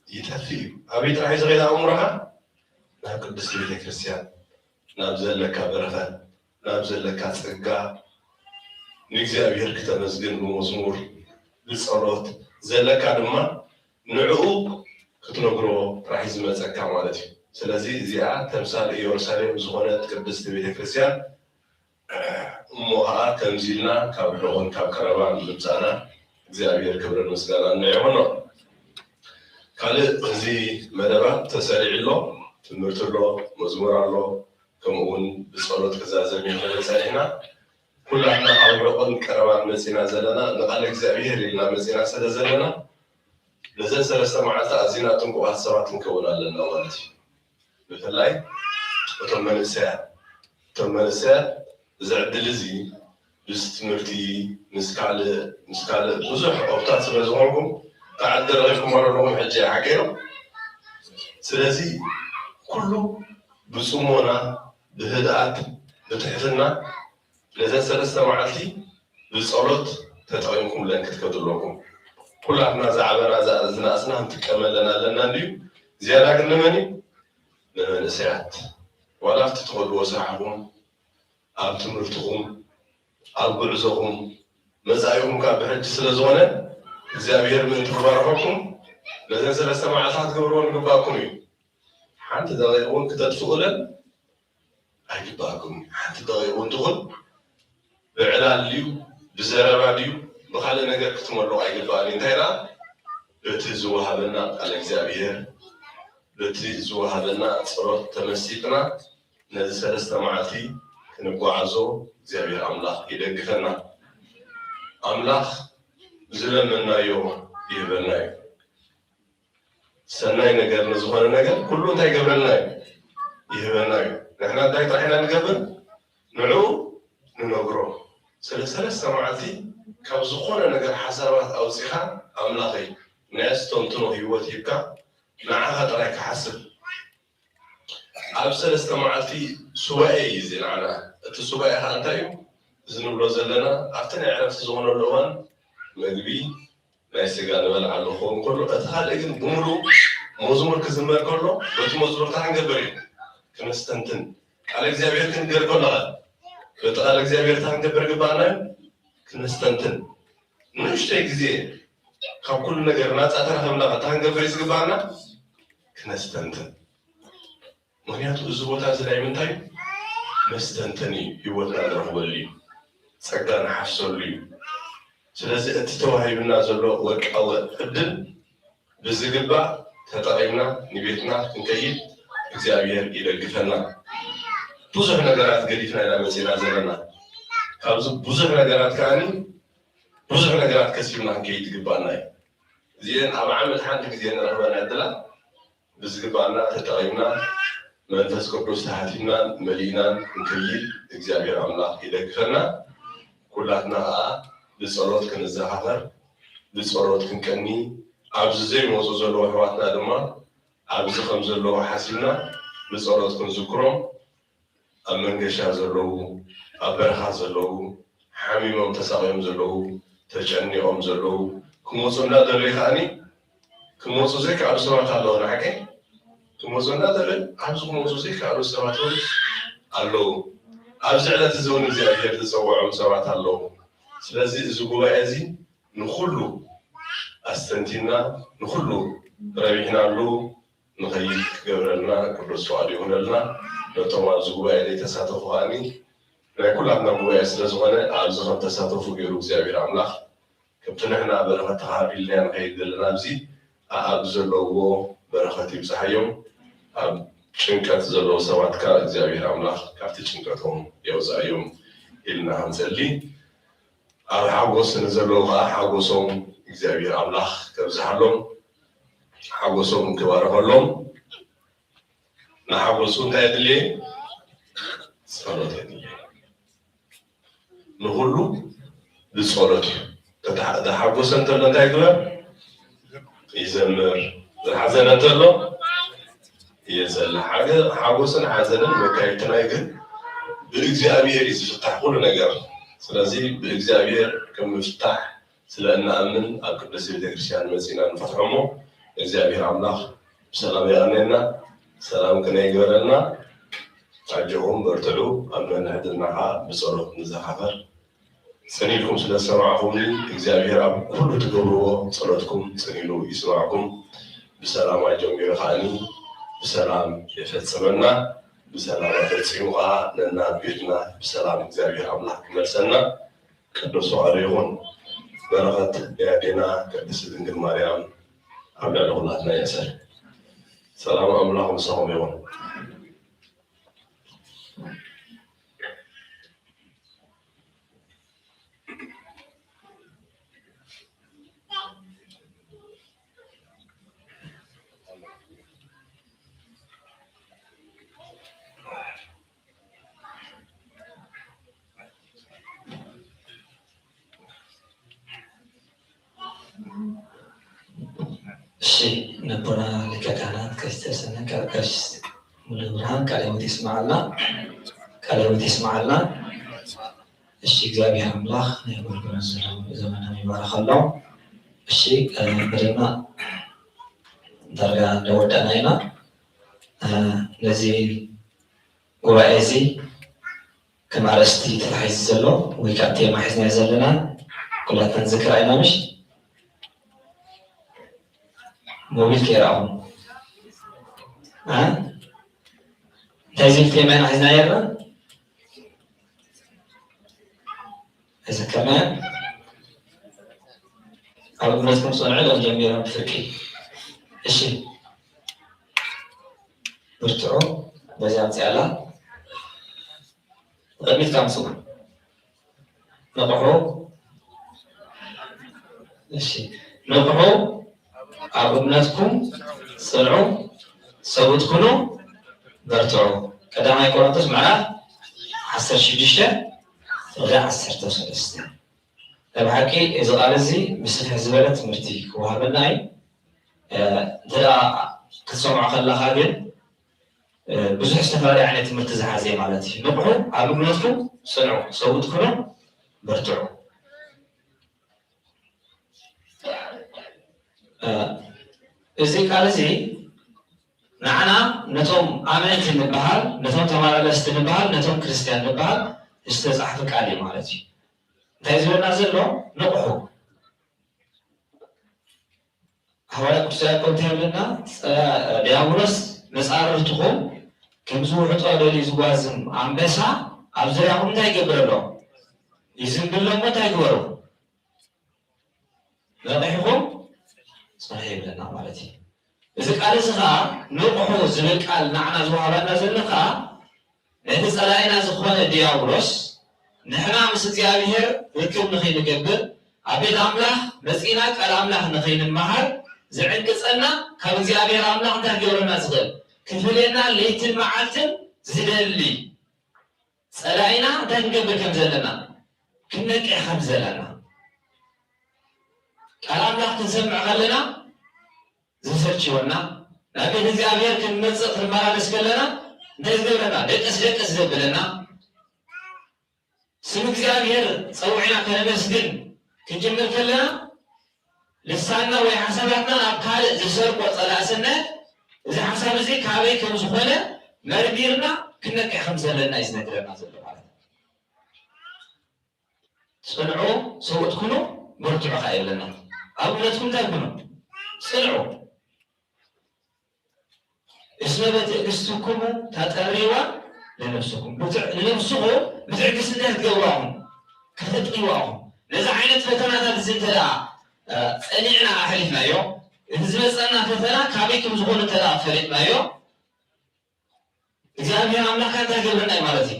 ይጠፊ እዩ። ኣበይ ጥራሕ ዝኸይዳ ኣእምሮኻ ናብ ቅድስቲ ቤተ ክርስቲያን ናብ ዘለካ በረኸት ናብ ዘለካ ጸጋ ንእግዚአብሔር ክተመስግን ብመዝሙር ብጸሎት ዘለካ ድማ ንዕኡ ክትነግሮ ጥራሕ ዝመጸካ ማለት እዩ። ስለዚ እዚኣ ተምሳሌ ኢየሩሳሌም ዝኾነት ቅድስቲ ቤተ ክርስቲያን እሞ ከዓ ከምዚ ኢልና ካብ ርሑቕን ካብ ቀረባን ምምፃእና እግዚአብሔር ክብርን ምስጋና ንዕሆኖ። ካልእ እዚ መደባት ተሰሪዕ ኣሎ፣ ትምህርቲ ኣሎ፣ መዝሙር ኣሎ፣ ከምኡውን ብጸሎት ክዛዘም ይኽእል ጸኒሕና كلنا حاولنا كرمان مسينا زلنا نقال إجزاء لنا مسينا سد زلنا لزل سلسلة معتا أزينا تنقو أحسرات نكونا لنا والتي بثلاي وتمن الساعة زعد لزي بستمرتي مسكال بزح أوقات سبزونكم تعدل غيركم مرة لهم حجة حقيرو سلازي كله بسمونا بهدأت بتحفلنا لذا سلسة معتي بالصلاة تتعينكم لأن كتكتب لكم كل عنا زعبنا زعزنا أسنا تكمل لنا ديو زيادة كنمني لنا ساعات ولا تدخلوا وسعهم أب تمرتهم أب بعزهم مزايهم كان بحج سلزونة زابير من تخبركم لذا سلسة معتات قبرون قباكم حتى دغيقون كتدفؤلا أجباكم حتى دغيقون تغل بعلال ليو بزرابا ليو بخالي نجر كتمرلو أجباني انتهينا بتزوها بنا على إجزابير بتزوها بنا صروت تمسيقنا نزل سلسة معتي كنبقوا عزو إجزابير أملاخ يدقفنا أملاخ زلمنا يوم يبنا يوم سناي نجر نزوها نجر كله انتهي قبلنا يهبنا يوم نحن دايت رحنا نقبل نعو ننقره سلسلة معتي كابزخونا نجر حسابات أو زخان أملاخي ناس تنتنو هيوتي بكا معها تراك حسب سلسلة معتي سوائي زين عنا السوائي هانتايو زنبلو زلنا أفتني عرفت زغنا اللوان مقبي ما يستقال بلع اللخون كله أتهال إجن بمرو موزمر كزمر كله وتموزمر تحن قبرين كنستنتن على إجزابير كنقر كله بتقال إجزابير تحن قبر قبانا كنستنتن نشتاق زين خاب كل نقر ناس أترهم لغا تحن قبر يسقبانا كنستنتن مهنياتو الزبوطات زلاي من تايم مستنتني يوتنا نرهب اللي سقانا حفصو اللي ስለዚህ እትተዋሂብና ዘሎ ወርቃዊ ዕድል ብዝግባእ ተጠቒምና ንቤትና ክንከይድ እግዚአብሔር ይደግፈና ብዙሕ ነገራት ገዲፍና ኢና መፂና ዘለና ካብዚ ብዙሕ ነገራት ከዓኒ ብዙሕ ነገራት ከሲብና ክንከይድ ይግባአና እዩ እዚአን ኣብ ዓመት ሓንቲ ግዜ ንረኽበና ዕድላት ብዝግባእና ተጠቒምና መንፈስ ቅዱስ ተሓቲምናን መሊእናን ክንከይድ እግዚአብሔር ኣምላኽ ይደግፈና ኩላትና ከዓ بصلوات كنزخافر بصلوات كنكني عبز زي موضوع زلوا حواتنا دما عبز خمس زلوا حاسبنا بصلوات كنذكرهم أمنجشا زلوا أبرخا زلوا حميمهم تساقيهم زلوا تجنيهم زلوا كموصلنا دلي خاني كموصل زيك عبز سمعت الله نحكي كموصلنا دلي عبز كموصل زيك عبز سمعت الله عبز على تزون زي أجير تسوعهم سمعت الله ስለዚህ እዚ ጉባኤ እዚ ንኩሉ ኣስተንቲና ንኩሉ ረቢሕናሉ ንኸይድ ክገብረልና ቅዱስ ፈቃዱ ይሁነልና ነቶም ኣብዚ ጉባኤ ላይ ተሳተፉ ከዓኒ ናይ ኩላትና ጉባኤ ስለዝኾነ ኣብዚ ከም ተሳተፉ ገይሩ እግዚኣብሔር ኣምላኽ ከምቲ ንሕና በረኸት ተኻቢልና ንኸይድ ዘለና ኣብዚ ኣብ ዘለዎ በረኸት ይብፅሓዮም ኣብ ጭንቀት ዘለዎ ሰባት ከዓ እግዚኣብሔር ኣምላኽ ካብቲ ጭንቀቶም የውፅኣዮም ኢልና ክንጸሊ ኣብ ሓጎስ ንዘለዉ ከዓ ሓጎሶም እግዚኣብሔር ኣምላኽ ከብዝሓሎም ሓጎሶም ክባረኸሎም ንሓጎሱ እንታይ የድልየ ጸሎት የድልየ ንኩሉ ብጸሎት እዩ ተሓጎሰ እንተሎ እንታይ ይግበር ይዘምር ዝሓዘነ እንተሎ የዘልሕ ሓጎስን ሓዘንን መካየድትና ግን ብእግዚአብሔር እዩ ዝፍታሕ ኩሉ ነገር ስለዚህ በእግዚአብሔር ከምፍታሕ ስለእናምን ኣብ ቅድስት ቤተክርስቲያን መፂና ንፈትሖሞ እግዚአብሔር ኣምላኽ ብሰላም ይቀነና ሰላም ክነ ይግበረልና ዓጀኹም በርትዑ ኣብ መንሕድና ከዓ ብጸሎት ንዘኻፈር ፀኒልኩም ስለሰማዕኹምኒ እግዚአብሔር ኣብ ኩሉ ትገብርዎ ጸሎትኩም ፀኒሉ ይስማዕኩም ብሰላም ኣጀሚሩ ከዓኒ ብሰላም የፈፅመና بسلام تسيوها لنا بيتنا بسلام እግዚአብሔር አምላክ መልሰና ቅዱስ አሪዮን በረከት ያዲና ቅድስት ድንግል ማርያም አብላ ለሁላትና ያሰር ሰላም አምላክ ወሰላም ይሁን الشيء نبرنا لككانات كاسترسنا كاكاش ملبرهان كلمة تسمع لنا الشيء زابي أملاخ نقول بنزله زمانه يبارك الله الشيء بدنا درجة دورنا هنا لذي قرائزي كما رستي تحيز زلو ويكاتي ما حزنا زلنا كلها تنذكر أينا مش موبيل كيراهم تازيل في مين حزنا يرى إذا كمان أو بنسكم صنعي الجميع بفكي إيشي برتعو بزيان سيالا غميت كام سوق نقحو إيشي نقحو أبناتكم صنعوا سوتكنوا برتعو كذا ما يكون أنتم معنا 10 شديشة ولا 10 تسلسل تبعكي إذا قال زي بس حزبلت مرتيك وهذا ترى تسمع خلا هذا بزح استفاد يعني تمرتز حازي مالتي نقحوا أبناتكم صنعوا سوتكنوا برتعو إذا قال زي نعنا نتوم آمنت النبهار نتوم تمارا لست النبهار نتوم كريستيان النبهار استزحفك عليه مالتي تايزو نازل له نقحو حوالا كرسيات كنتهم لنا ديابولس مسعررتكم كمزو حطوا للي زوازم عم بسا أبزريهم تايقبر له يزن بالله ما تايقبروا لا نحيكم صحيح لنا مالتي إذا قال زغا نقحو زبل قال نعنا زوهرنا زلقا إذا سلاينا زخوان ديابولس نحنا مس እግዚአብሔር ርክብ ንኸይ ንገብር አቤት አምላኽ መጽኢና ቃል አምላኽ ንኸይ ንመሃር ዝዕንቅፀና ካብ እግዚአብሔር አምላኽ እንታይ ገብረና ዝኽእል ክፍለና ለይትን መዓልትን ዝደሊ ጸላይና እንታይ ንገብር ከም ዘለና ክንነቅሕ ከም ዘለና ቃል አምላኽ ክንሰምዕ ከለና ዝሰርችወና ናቤት እግዚአብሔር ክንመጽእ ክንመላለስ ከለና እንታይ ዝገብረና ደቀስ ዘብለና ስም እግዚአብሔር ጸውዕና ከነመስግን ክንጀምር ከለና ልሳና ወይ ሓሳባትና ናብ ካልእ ዝሰርቆ ጸላእስነ እዚ ሓሳብ እዚ ካበይ ከም ዝኾነ መርቢርና ክንነቅሕ ከም ዘለና እዩ ዝነግረና ዘሎ ማለት ጽንዑ ሰውእት ኩኑ በርትዑ ካ የብለና ኣብነትኩም እንታይ ኩኑ ጽንዑ እስመ በትዕግስትኩም ተጠሪዋ لنفسكم لنفسكم بتعكس الناس جواهم كتطيواهم لذا عينت فتنات الزنتلا صنعنا احلفنا يو زمصنا فتنا كابيكم زغون تلا فريقنا يو እግዚአብሔር አምላክ አንተ ገብረና ማለት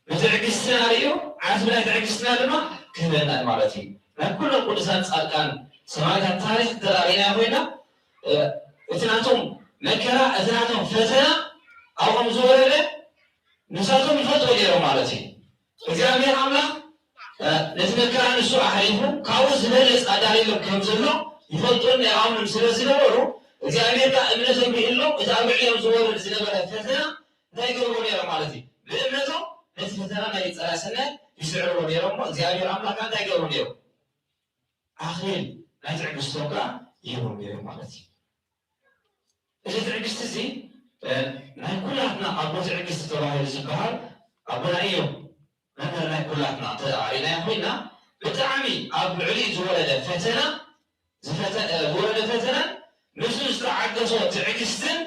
በትዕግስት ሲናሪዮ ዓስ ብላይ ትዕግስትና ድማ ክህበና ማለት ለኩሉ ቅዱሳን ጻድቃን ሰማዕታት ታሪክ ተራሪና ሆይና እትናቶም መከራ እትናቶም ፈተና አሁን ዞረለ نساتهم يفضلوا يروا مالتي. እግዚአብሔር አምላክ ለተመከራ ንሱ አህሪሁ ካውዝ ለለስ አዳሪሎም ከምዘሎ ይፈልጡን ያውንም ስለዝነበሩ እግዚአብሔር ጋር እምነቱን ቢህለው እታብዒው ዝወርድ ዝነበረ ፈተና እንዳይገርሙ ነበር ማለት ነው። በእምነቱ ለፈተና ላይ ጸራሰነ ይስዕሩ ነበር እግዚአብሔር አምላክ እንዳይገርሙ ነበር። አኺል ላይ ትዕግስቱ ጋር ይሁን ነበር ማለት ነው። እዚህ ትዕግስት እዚህ ናይ ኩላትና አቦ ትዕግስት ተባሂሉ ዝበሃል አቦና እዮም ነገር ናይ ኩላትና ተኣሪና ኮይና ብጣዕሚ ኣብ ልዕሊ ዝወረደ ፈተና ንሱ ዝተዓገሶ ትዕግስትን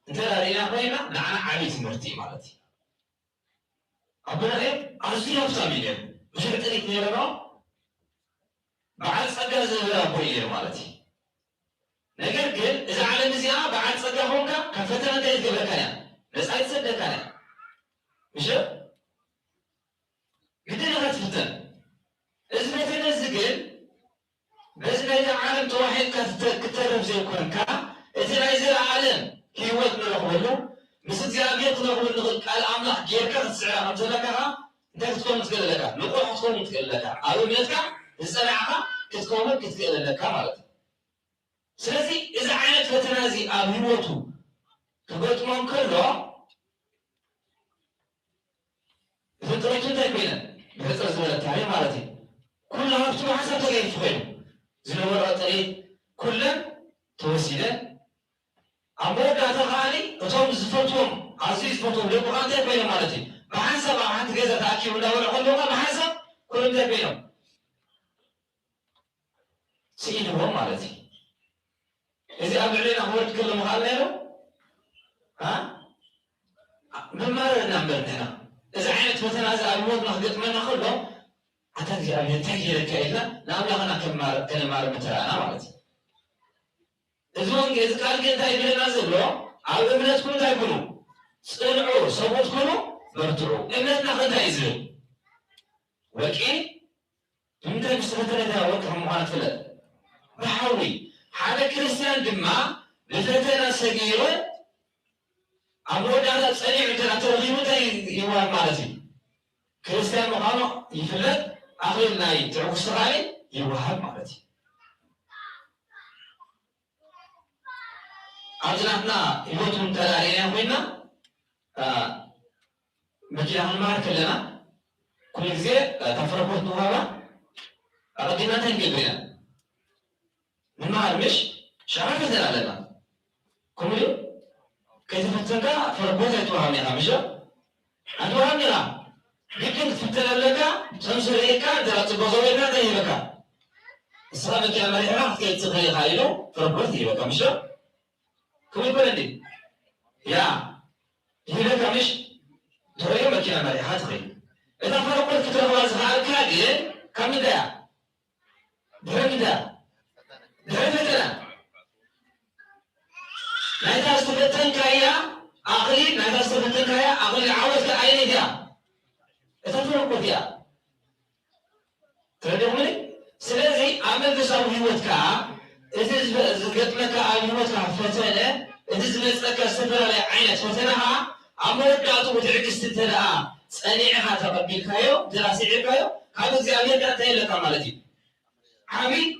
እንተራሪና ኮይና ንዓና ዓብዪ ትምህርቲ ማለት እዩ። አቦና እዮም ኣዝዩ ሃብታም እዮም ብዙሕ ጥሪት ነይሮም በዓል ፀጋ ዝህብ ኣቦ እዮም ማለት እዩ። ነገር ግን እዛ ዓለም እዚኣ በዓል ፀጋ ሆንካ ካብ ፈተና እንታይ ዝገብረካ እያ ነፃ ይትሰደካ እያ ምሽ ግድን ኢኻ ትፍተን እዚ ፈተና እዚ ግን በዚ ናይዚ ዓለም ተዋሒድካ ክትተርፍ ዘይኮንካ እቲ ናይ ዘለዓለም ሂወት ንረኽበሉ ምስ እግዚኣብሔር ክነኽበሉ ንኽእል ቃል ኣምላኽ ጌርካ ክትስዕራ ካብ ዘለካ እንታይ ክትከውን ትክእል ኣለካ ንቑሕ ክትከውን ትክእል ኣለካ ኣብ እምነትካ ዝፀናዕካ ክትከውን ክትክእል ኣለካ ማለት እዩ። ስለዚህ እዚ ዓይነት ፈተና እዚ ኣብ ሂወቱ ክገጥሞም ከሎ ፍጥረቱ እንታይ ኮይነ ብሕፅር ዝበለ ታሪክ ማለት እዩ ኩሉ ሃብቱ ብሓሳብ ተገይፉ ኮይኑ ዝነበሮ ጥሪት ኩለን ተወሲደን ኣብ መወዳእታ ከዓኒ እቶም ዝፈትዎም ኣዝዩ ዝፈትዎም ደቁ እንታይ ኮይኖም ማለት እዩ ብሓንሳብ ኣብ ሓንቲ ገዛ ተኣኪቡ እንዳበልዑ ከለዉ ብሓንሳብ ኩሎም እንታይ ኮይኖም ስኢንዎም ማለት እዩ እዚ ኣብ ልዕሊና ክወርድ ከሎ ምኻል ነይሮ መማረርና እምበር ንሕና እዚ ዓይነት ፈተና እዚ ኣብ ሂወትና ክገጥመና ከሎ ኣታ እግዚኣብሔር እንታይ ገይረካ ኢልና ንኣምላኽና ከነማር ምትረኣና ማለት እዩ እዚ ቃል ግን እንታይ ይብለና ዘሎ ኣብ እምነትኩም እንታይ ኩኑ ጽንዑ ሰቦት ኩኑ በርትዑ እምነትና ከእንታይ እዩ ዝብል ወቂ ብምንታይ ምስ ፈተና ወቂ ከም ምዃኑ ትፍለጥ ብሓዊ ሓደ ክርስቲያን ድማ ብፈተና ሰጊሩ ኣብ መወዳእታ ፀኒዑ እንተና ተረኺቡ እንታይ ይወሃብ ማለት እዩ ክርስቲያን ምዃኑ ይፍለጥ ኣኽሊል ናይ ትዕጉስቲ ኻሊ ይወሃብ ማለት እዩ ኣብዚ ናትና ሂወቱ ተላሪና ኮይና መኪና ክንመሃር ከለና ኩሉ ግዜ ተፍረኮት ንውሃባ ኣቐዲምና እንታይ ንገብር ኢና ንምሃር ምሽ ሸራ ፈተና ኣለና ከምኡ ድዩ ከይተፈተንካ ፈረኮት ኣይትወሃብኒ ኢኻ ምሽ ኣትወሃብኒ ኢኻ ግድን ክትፍተን ኣለካ ሰንሱርኢካ እንተራ ፅቡቕ ዘበልካ እንታይ ይሂበካ እስኻ መኪና መሪሕኻ ክትከይድ ትኽእል ኢኻ ኢሉ ፈረኮት ይሂበካ ምሽ كم يقول عندي يا هنا كمش ترى مكينا مريحة تخيل إذا فرقوا الفترة خلاص هذا كذي كم ده درهم ده درهم ده لا إذا استفتن كايا آخرين لا إذا استفتن كايا آخرين عاوز كأين ده إذا فرقوا ده ترى ده مني سلزي عمل بسوي وتكا إذا زقتنا كأيوة فتنة إذا زمتنا كسفر عينة فتنها عمرك كاتو بتعكس تتلا صنيعها تقبل كايو دراسي عكايو هذا زيادة كاتين لك مالتي عبي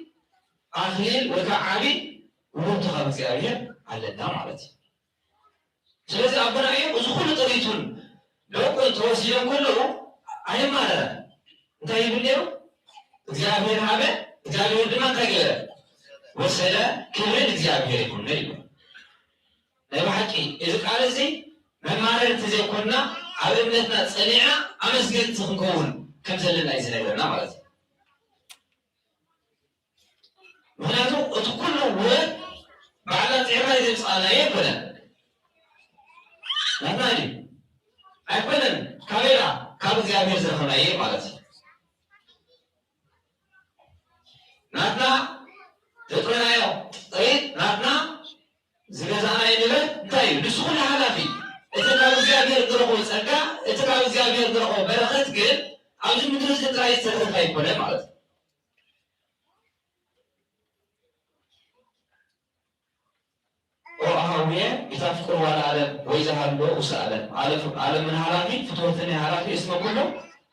آخرين وكعبي ومنتخب زيادة على النام مالتي سلسل أبنا أيه وزخول طريقون لو كنت وسيلة كله أيه مالا أنت يقول ليه زيادة هذا زيادة دمان تغير وسلا كبرين እግዚአብሔር ይሁን ነው ለባህቂ እዚ ቃል እዚ መማረር ተዘይኮና ኣብ እምነትና ጸኒዓ ኣመስገን ትኽንከውን ከም ዘለና እዩ ዝነግረና ማለት እዩ ምክንያቱ እቲ ኩሉ ውበት ባዕላ ፂዕራ ዘምፅኣና የኮነን ናትና ድዩ ኣይኮነን ካበይና ካብ እግዚአብሔር ዝረኸብናየ ማለት እዩ ናትና تقولنا طيب ناتنا زغزانا ينبل طيب نسخل حلافي اتكاو زيابير درقو صدقا اتكاو زيابير درقو بركت ግን ኣብዚ ምድሪ ዝጥራይ ዝተረፈ ኣይኮነን ማለት وأهوية يتفقوا على العالم وإذا هلو وسألن عالم من حلافي فتوتني حلافي اسمه كله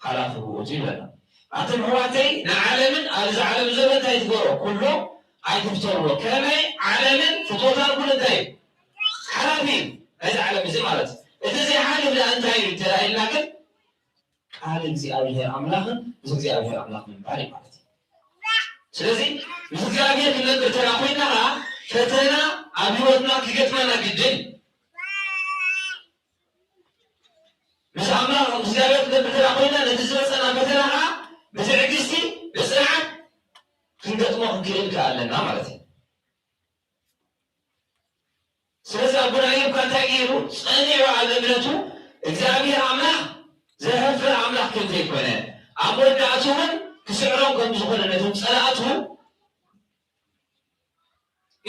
حلافه وجيبنا أتم حواتي نعالم أرز عالم زبن تايتقروا كله አይተፍተሩ ከመይ ዓለምን ፍቶታን ኩሉ እንታይ ሓላፊን እዚ ዓለም እዚ ማለት እቲ ዘይሓልፍ ለእንታይ እዩ ተራእይና ግን ቃል እግዚኣብሔር ኣምላኽን ምስ እግዚኣብሔር ኣምላኽ ምንባር ማለት እዩ ስለዚ ምስ እግዚኣብሔር ክንነብር ተራ ኮይና ፈተና ኣብ ሂወትና ክገጥመና ግድን ምስ ኣምላኽ ምስ እግዚኣብሔር ክንነብር ተራ ኮይና ነቲ ዝመፀና ፈተና ብትዕግስቲ ብፅንዓት ክንገጥሞ ክንክእል ከኣለና ማለት እዩ ስለዚ ኣቡና ኣዩብ እንታይ ገይሩ ፀኒዑ ኣብ እምነቱ እግዚኣብሔር ኣምላኽ ዘህፍር ኣምላኽ ከም ዘይኮነ ኣብ መወዳእቱ እውን ክስዕሮም ከም ዝኾነ ነቶም ፀላእቱ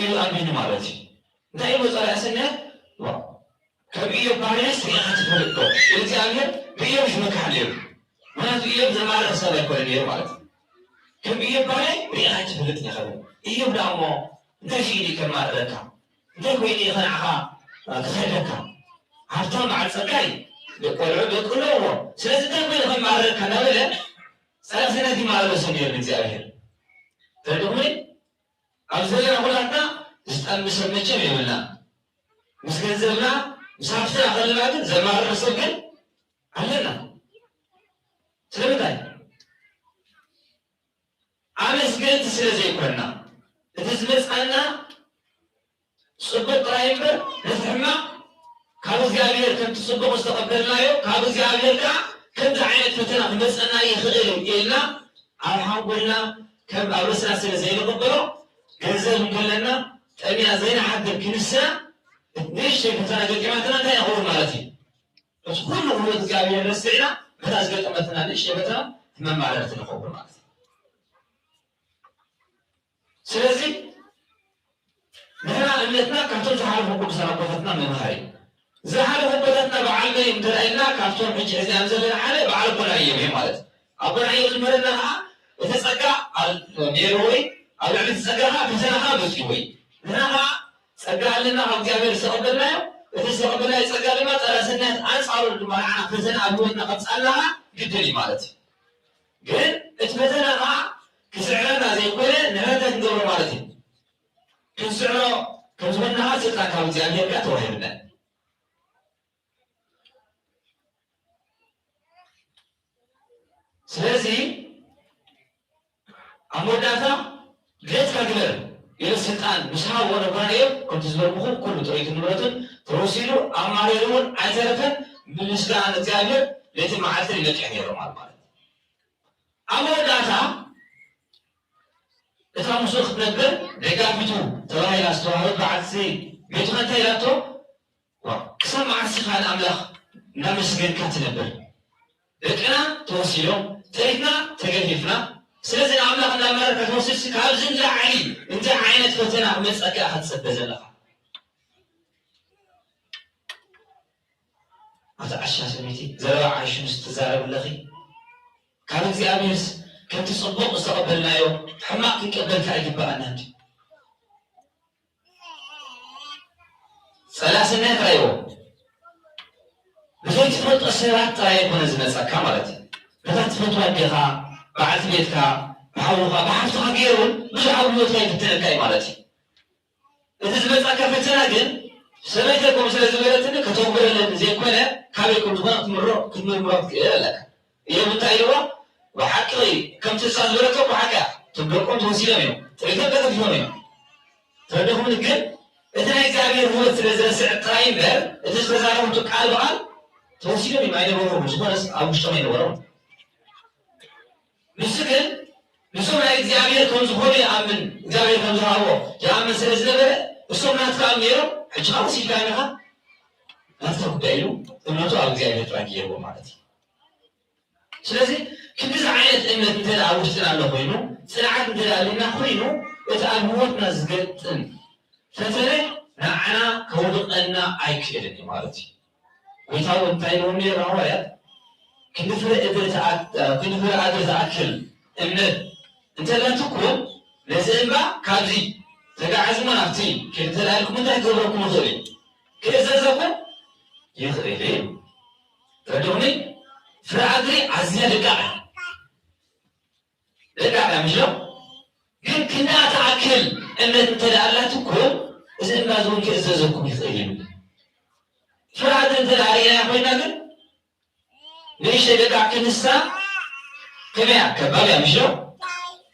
ኢሉ ኣሚኑ ማለት እዩ እንታይ ኢሉ ፀላእ ስነት ከም ኢዮብ ባህርያስ ሪኢኻ ትፈልጥ ዶ እግዚኣብሔር ብኢዮብ ዝመክሓ ነይሩ ምክንያቱ ኢዮብ ዘማርኽ ሰብ ኣይኮነ ነይሩ ማለት እዩ كم يبغى ريحة تفلتني خبر يبغى مو ده شيء كم مرة ده كويني خناعها كخيرك عرفتها مع السكاي يقول له سلسلة ده كويني خم مرة كنا ولا سلسلة دي مرة سنير من زاهر تدومي أفضل أقول لك استأمس المجمع يقولنا مسكن زمنا مسافتنا أخذ بعدين زمان الرسول قال علينا سلمتاي عامس قلت سلزي كنا تزمس أنا صبت رايمبر نفهمه كابوس جابير كنت صبوا مستقبلنا يو كابوس جابير كا كنت عينت فتنا بس أنا يخيلهم إلا الحمد لله كم أبرسنا سنة زين قبله جزء من كلنا تأمين زين حد الكنيسة ليش فتنا قلت جماعتنا ده يقول مالتي بس كل هو جابير رسينا بس قلت مثلا ليش فتنا ما معرفتنا خوف مالتي سلسي نحن أمنتنا كفتون زحالة حقوق سنة قفتنا من هاي زحالة حقوقتنا بعلمي مدرعينا كفتون حجي عزيزي أمزلنا حالي بعلم كل أيامي مالت أبنى عيوز مرنها وتسقى الميروي أو العبد تسقاها بسنها بسيوي نحن سقى لنا أو جابير سقبلنا وتسقبلنا يسقى لنا ترى سنة أنصار المعنى فسنة أبونا قد سألها جدني مالت قل اتفتنا كسعرنا زي كله نهاية ندور مالتي كسعره كزمنها سلطان كابوس جابير كا توهمنا ስለዚህ አሞዳታ ገት ከግበር የስልጣን ምሳው ወረባሪው ኮንትዝበርኩ ኩሉ ጥሪት ንብረቱን ተወሲሉ አማሪውን አይተረፈን ምስጋና እግዚአብሔር ለተማዓት ለቀኝ ይረማል ማለት አሞዳታ እታሙሶ ነበር ደጋፊቱ ተባይላ አስተዋህዶ በዓሲ ቤቱንታ ይላቶ ከሰማ አስኻን አምላክ ነመስገን ከተነበር እቅና ተወሲሉ تريدنا تجربنا سلسلة عملاق الأمر كتوصيص كابزن لعلي انت عينت فتنا مسأك أحد سبز لها هذا عشا سميتي زرع عايشون استزارة باللغي كانت زي أميرس كنت صبوق استقبلنا يوم حماق يقبلك عجب بقى نهج ثلاثة رأيو بفيت فوت أسيرات رأيو بنزمة كاملتي بتاعت فتوى بيها بعد بيتها بحوها بحفتها غيرون مش عاولوا تلاقي تلقاي مالتي إذا زبط أكفتنا جن سمعتكم سلسلة كتوبر لنا زي كنا كابيكم تبغى تمروا كده لك يوم تايروا وحكي كم تسال ورقة وحكا تبغون توصيلهم تريد كذا فيهم تردهم الجن إذا إجابة هو سلسلة سعر تايمر إذا سلسلة تقال بعد توصيلهم ما ينبغون مش بس أو مش تمين وراهم مسكن مسونا إجابير كنز هولي آمن إجابير كنز هاو جامن سلسلة وسونا تكام يرو حجاب سيكانها لا تروح بعيو ثم نطلع إجابير تراكيه هو مالتي سلسلة كل زعيت إن تلا وشتنا له خوينو سنعات تلا لنا خوينو وتأموتنا زقتن فترة نعنا كودقنا أيكيرني مالتي ويتاو انتاينو مير روايات كنفر أدرت أكل إمن أنت لا تكون لازم كابزي تقع زمان أفتي كنت لكم أنت هتقولكم مطلي كذا زكوا يخرجي تردوني فرعدري عزيز لقاع مش لو كنا تأكل إن أنت لا تكون إذا ما زون كذا زكوا يخرجي فرعدري أنت لا يا أخوينا قل ليش يقع كنسة كمية كبابة مشلو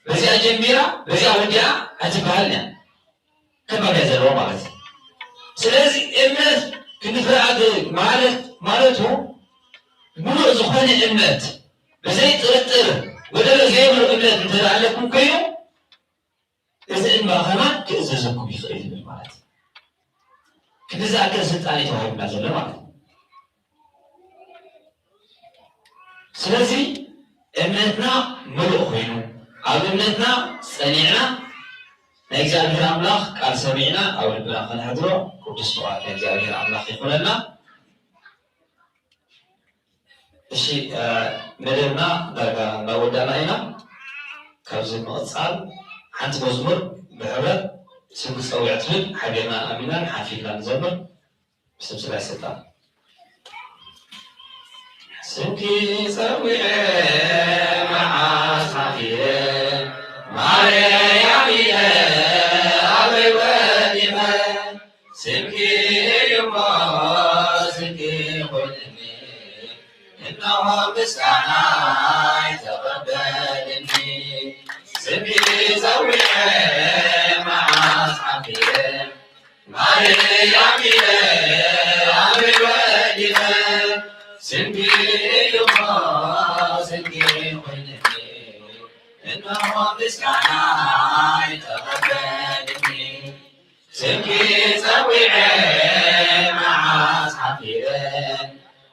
بزي أجنبيرا بزي أوديا أتبهلنا كبابة زلوة مالتي سلازي إمنات كنفر عدد مالته بلو زخواني إمنات بزي ترتر ولا بزي يمرو إمنات انتدع لكم كيو إذا إنما خمان كإزازكم يخرج بالمالتي كنزا أكل سلطاني توهيبنا زلوة مالتي ስለዚህ እምነትና ምሉእ ኮይኑ ኣብ እምነትና ፀኒዕና ናይ እግዚአብሔር ኣምላኽ ቃል ሰሚዕና ኣብ ልብና ክንሕድሮ ቅዱስ ፍቃድ ናይ እግዚአብሔር ኣምላኽ ይኹነና። እሺ መደብና ዳርጋ እናወዳእና ኢና። ካብዚ ምቕፃል ሓንቲ መዝሙር ብሕብረት ስም ፀዊዕ ትብል ሓቢርና ኣሚናን ሓፊድና ንዘምር ብስምስላይ ስልጣን سكي سوي مع صحيح ماريا يا أبي ودي ምስጋና ተቀበልኒ ስሚ ዘውየ ማስሐፊየ ማርያም ኢለ አብወዲነ ስንጊ እዩሞ ስንጊ ኮይንኒ እነሆ ምስጋና ተቀበልኒ ስንጊ ዘውየ ማስሐፊየ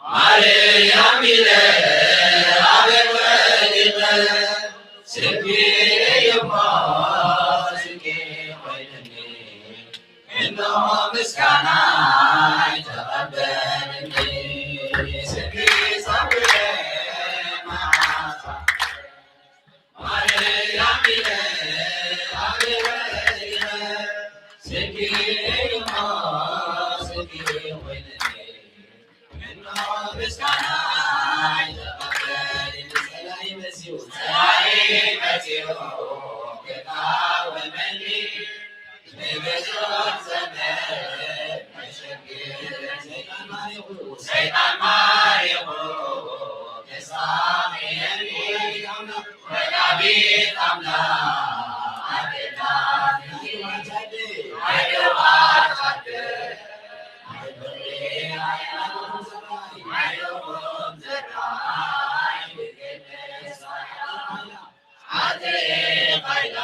ማርያም ኢለ አብወዲነ ስንጊ እዩሞ ስንጊ ኮይንኒ እነሆ ምስጋና ተቀበልኒ ስንጊ ዘውየ ማርያም ኢለ አብወዲነ ስንጊ እዩሞ ስንጊ ኮይንኒ እነሆ ምስጋና ተቀበልኒ ሰላይ መሲሁ ጌታ ወመኒ ንብዙሕ ዘመን መሸግር ሰይጣን ማሪኹ ተሳቅየኒ ወላዲተ አምላክ አዴናት አይደዋት ታድር አይበሬ አይናቶም ሰማይ አይሎም ዘራይ ብቅድስ አቴ ቃይላ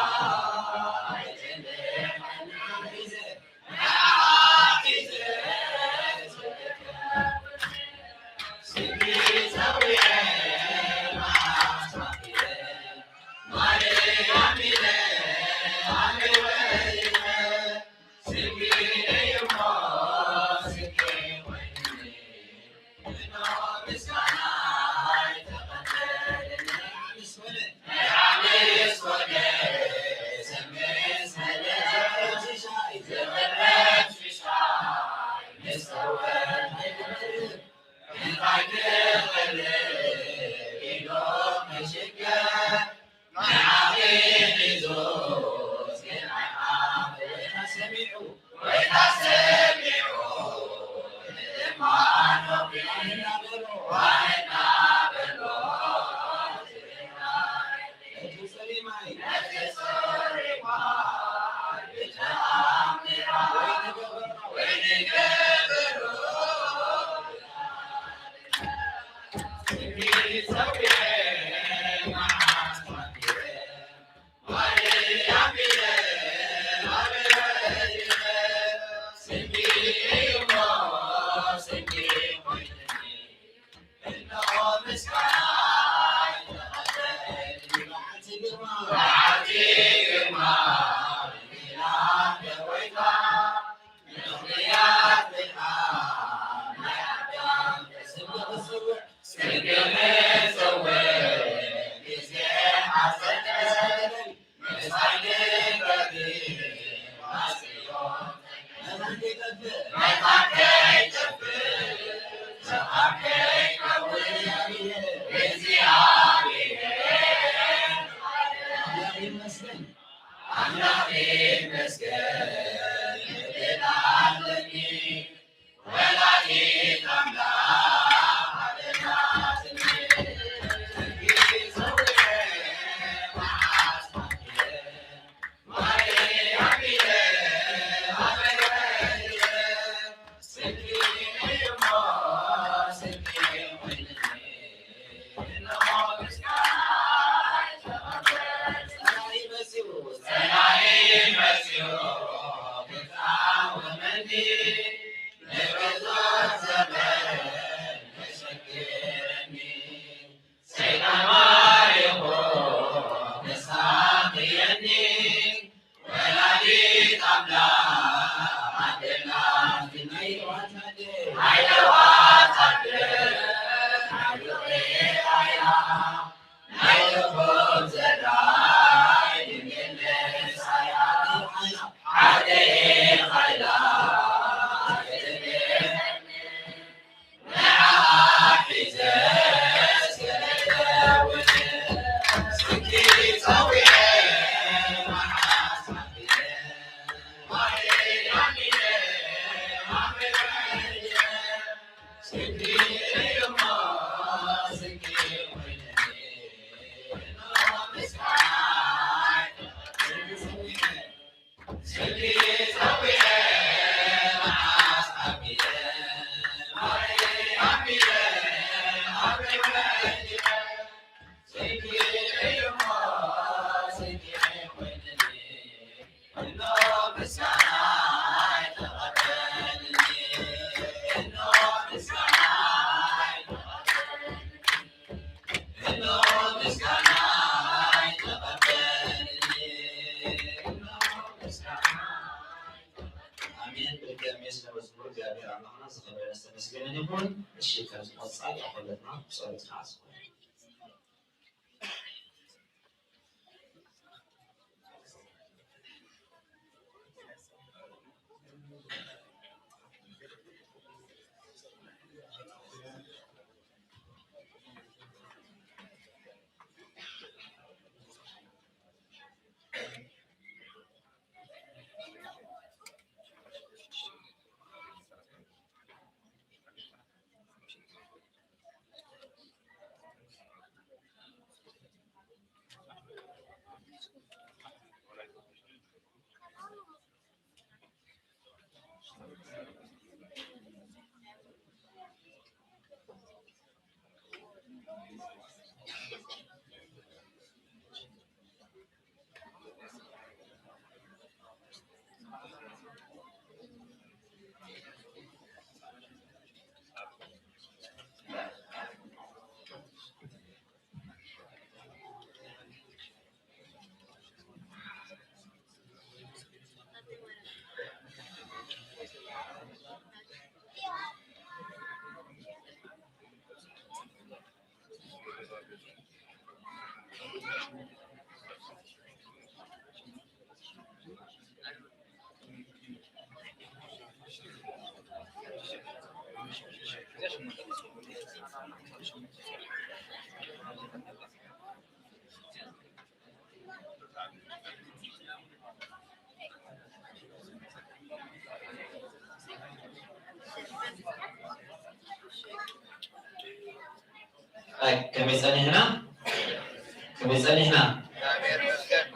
كم يسألنا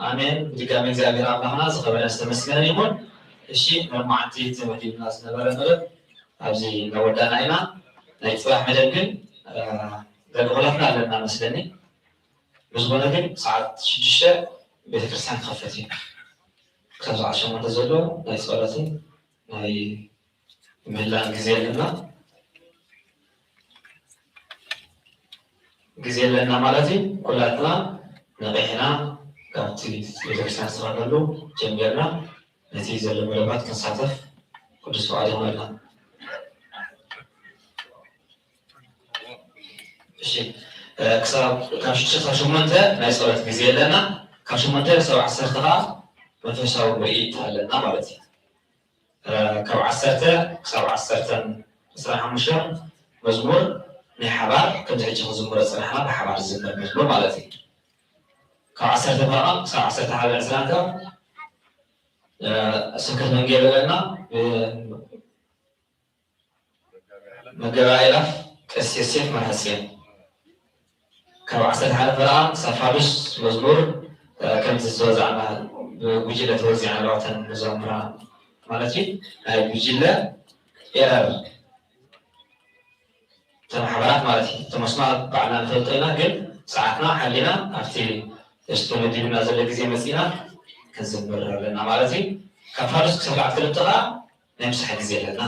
آمين دقام እግዚአብሔር አምላክና ዝኸበረ ዝተመስገነ ይሁን እሺ መርማዕቲ ተመዲብና ዝነበረ መደብ ኣብዚ ነወዳና ኢና ናይ ፅባሕ መደብ ግን ገለቆላትና ኣለና መስለኒ ብዝኾነ ግን ሰዓት 6 ቤተክርስትያን ክኸፈት እዩ ክሳብ ሰዓት 8 ዘሎ ናይ ፀሎትን ናይ ምህላን ግዜ ኣለና ጊዜ ለና ማለት ኩላትና ነቂሕና ካብቲ ቤተክርስትያን ዝተኸደሉ ጀሚርና ነቲ ዘሎ መደባት ክንሳተፍ ቅዱስ ፈቃድ ይሆነና። እሺ ካብ 6 ክሳብ 8 ናይ ፀሎት ጊዜ ኣለና ካብ 8 ክሳብ 10 ከዓ መንፈሳዊ ምርኢት ኣለና ማለት እዩ። ካብ 10 ክሳብ 15 መዝሙር ናይ ሓባር ከምዚ ሕጂ ክዝሙረ ፀናሕና ብሓባር ዝዝመር መዝሙር ማለት እዩ። ካብ 10 ከዓ ክሳብ 11 ስብከት ወንጌል ኣለና መጋቢ ኣእላፍ ቀሲስ ዮሴፍ መርሐፅዮን ካብ 11 ከዓ ክሳብ ፋሉስ መዝሙር ከምዚ ዝተወዛዕና ብጉጅለ ተወዚዕና ኣለዋተን መዘምራ ማለት እዩ። ናይ ጉጅለ ኤረር ተማሕበራት ማለት እዩ። ተመስማዕ ባዕልና ንፈልጦ ኢና ግን ሰዓትና ሓሊና ኣብቲ ዝተመዲብና ዘሎ ግዜ መፂና ክንዝምር ኣለና ማለት እዩ። ካብ ፋሉስ ክሳብ 2 ከዓ ናይ ምሳሕ ግዜ ኣለና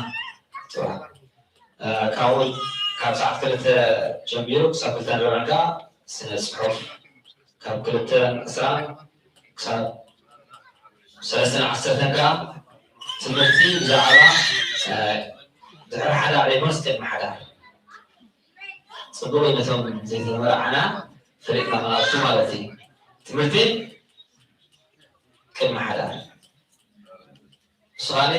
ካብኡ ካብ ሰዓት 2 ጀሚሩ ክሳብ 2 ከዓ ስነ ፅሑፍ ካብ 2:20 ክሳብ 3:10 ከዓ ትምህርቲ ብዛዕባ ድሕሪ ሓዳር ዘይኮነስ ቅድሚ ሓዳር ፅቡቅ ነቶም ዘይተመርዓና ፈሪቕና መናብቱ ማለት እዩ። ትምህርቲ ቅድሚ ሓዳር ስኻሊ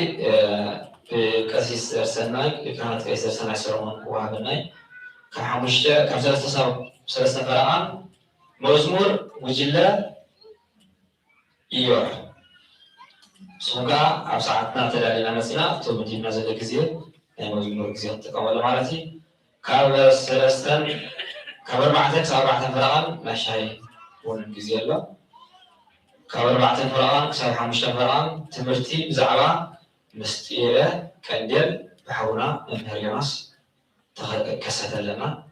ብቀሲስ ዘርሰናይ ካህናት ቀሲስ ዘርሰናይ ሰሎሞን ወሃበናይ ካብ 3 ፈረቓን መዝሙር ጉጅለ ኢዮር ንስኹም ከዓ ኣብ ሰዓትና ተዳሊና መፂና እቶም መዲብና ዘሎ ግዜ ናይ መዝሙር ግዜ ንጥቀመሉ ማለት እዩ። ካብ 4 ክሳብ 4 ፈረቓን ናይ ሻሂ እውን ግዜ ኣሎ كأربعة فرقان كسر خمسة فرقان تمرتي بزعبة مستيرة كندل بحونا من يونس كسرت لنا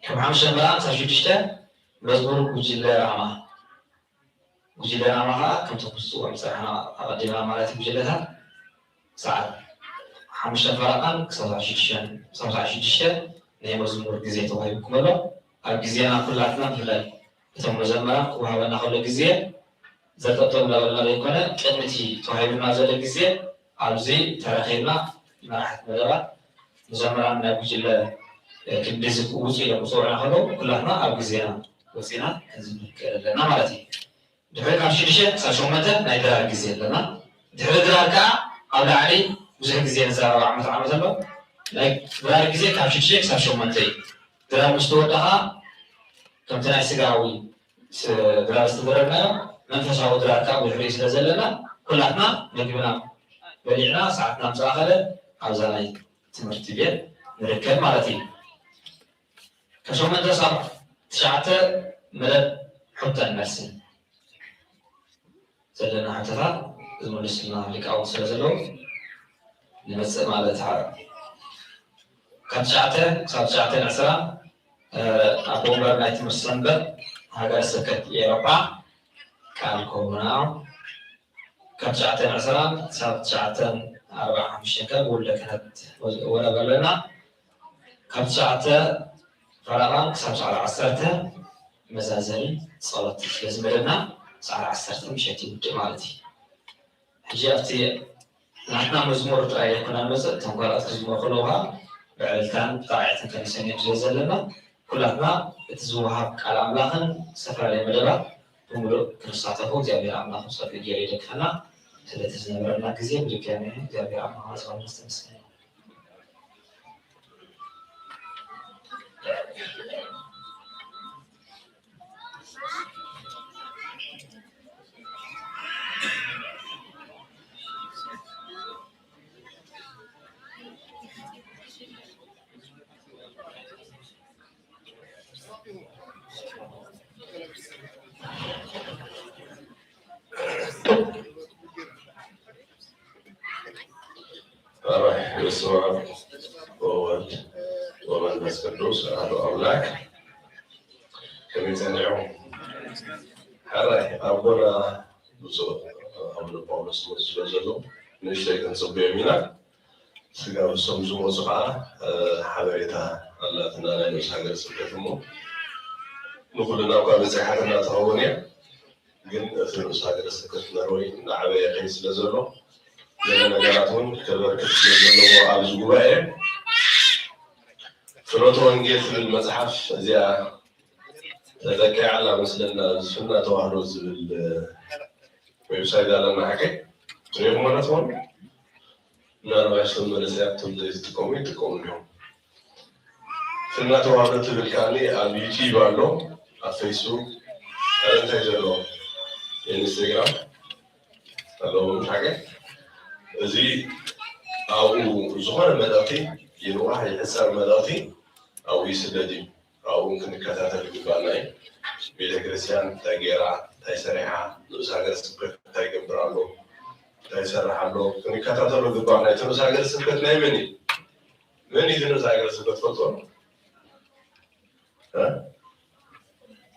كم خمسة فرقان سجدشته مزبور وجيل عما وجيل عما كم تقصوا مسحنا قديما مالت وجيلها ساعة خمسة فرقان كسر عشرين نعم مزبور جزيت وهاي بكمله الجزينا كلنا في الليل ثم زمان وهذا نقول جزية زكاتهم لا يكون كنتي تهيب نازل الجزية عبزي تراخينا ناحية مدرة زمان نبجل كبديز وزي لمصورنا هذا كلنا الجزينا وزينا لنا مالتي دحين كم شيء ساشومته نايدر الجزية لنا دحين دراكا أول علي وزي الجزية زاروا عمل له لايك درا الجزية كم شيء ساشومته درا مستوى كم تناي سجاوي دراسة درنا منفسه دراكا والرئيس لزلنا كلنا نجيبنا بلينا ساعتنا مساخلة عزاي تمرتبين نركب مالتي كشو من تصاب تشعته مدد حتى المرسل زلنا حتى زمن السنة لك أول سلسلة نمسك مالتها كم ساعته صار ساعتين عشرة أبو بكر نايت مسلم هذا سكت إيرابا كان كومناو كم ساعتين عشرة ساعتين 54 كاب ولا كانت ولا بلنا كم ساعة فرغان كسب على عصرته مزازني صلاة لازم لنا على عصرته مشيتي بجمالتي حجابتي نحن مزمور رأي كنا نمزل تنقل مزمور خلوها بعلتان طاعة كنيسة جزء لنا كلنا تزوها على أملاخن سفر على مدرة وملو كنصاته جابي أملاخن صار في جريدة كنا ثلاثة نمرنا كزيب لكانه جابي أملاخن صار مستمسكين الصواب وولد ومنفس قدوس هذا أملاك كم يتنعهم حراي أبونا بزو أبونا بولس مزلزلو نشتاق نصب يمينا سيقام السمزو مزقعة حبايتها الله تنانا نسحق سبتمو نقول لنا قام زحاتنا تهونيا قلنا في نسحق سبتنا روي نعبايا قيس لزلو لأن نجاتهم كبركة لزلو عبز قبائل فنوت وانجيل في المزحف زي تذكي على مثلنا سنة وحروز بالويب سايت لنا حكي تريهم مرتون نارو يحصل مرسيات تبدأ تقومي اليوم سنة وحروز بالكاني على اليوتيوب على الفيسبوك على الانتاجلو الانستغرام هلو مش حكي زي أو زهر مداتي يروح يحسر مداتي أو يسددي أو ممكن كتاتة بيباناي بيت كريستيان تاجرا تايسرها نوساجر سبك تايجبرالو تايسرحالو كن كتاتة بيباناي تنوساجر سبك نايمني مني تنوساجر سبك فطور ها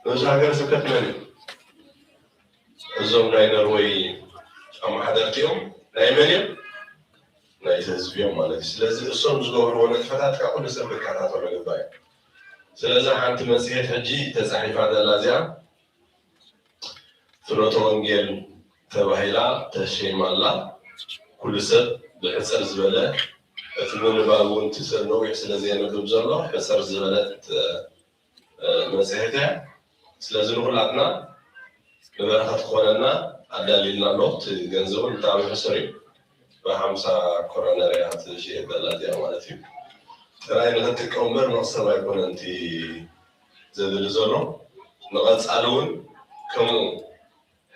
نوساجر سبك مني الزوم ناينروي أما حضرتيهم نايمني نايززبيهم مالك سلازي الصوم زغور ونتفتات كأقول سبك كتاتة بيباناي سلازا حانت مسيحة حجي تزحيف هذا لازم فروت وانجيل تبهيلا تشيم الله كل سب بحسر زبالة أتمنى بابون تسرنو يحسن زين الدبزرلو حسر زبالة مسيحة سلازا نقول عدنا ببركة خواننا عدالينا لوت جنزون تعمل حسري بحمسة كوروناريات شيء بلادي أمانتي ترى إن هذا الأمر نصر ما يكون أنت زاد الزلمة نقص علون كم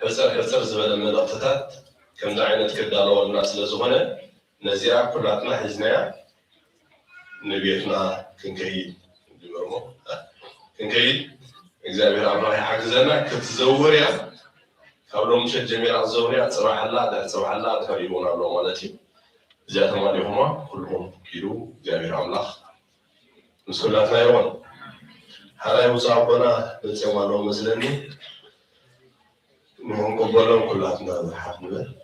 حسر زبالة من الأطتات كم دعينا تكدالو الناس لزمنا نزيع كلاتنا حزنا نبيتنا كنكيد كنكيد إجابة الله حجزنا كتزور يا كابلهم مش الجميع الزوريات صباح الله ده صباح الله تقريبا الله مالتي زيادة مالهما كلهم كيلو جميع أملاخ مسؤولاتنا يوم هلا يوصابنا بتسمعنا مسلمين نهم قبلهم كلاتنا حقنا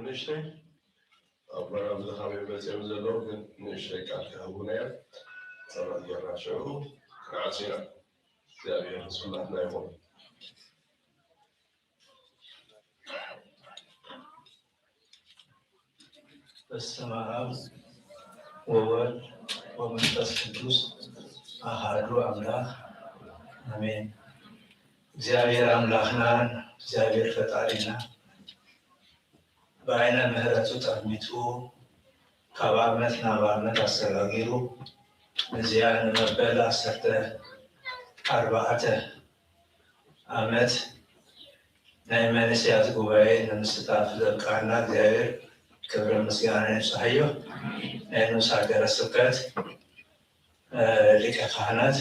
نشتي أبرا بذخامي بسيم زلو نشتي كالكهبونية صلاة جرى شعو نعسينا دابي رسول الله نايمون በስመ አብ ወወልድ ወመንፈስ ቅዱስ አሐዱ አምላክ አሜን። እግዚአብሔር አምላክና እግዚአብሔር ፈጣሪና በዓይነ ምሕረቱ ጠሚቱ ካብ ዓመት ናብ ዓመት አሰጋጊሩ እዚያ ንመበል 14 ዓመት ናይ መንእሰያት ጉባኤ ንምስታፍ ዘብቃና እግዚአብሔር ክብረ ምስጋና ይብፅሐዮ። ናይ ንዑስ ሀገረ ስብከት ሊቀ ካህናት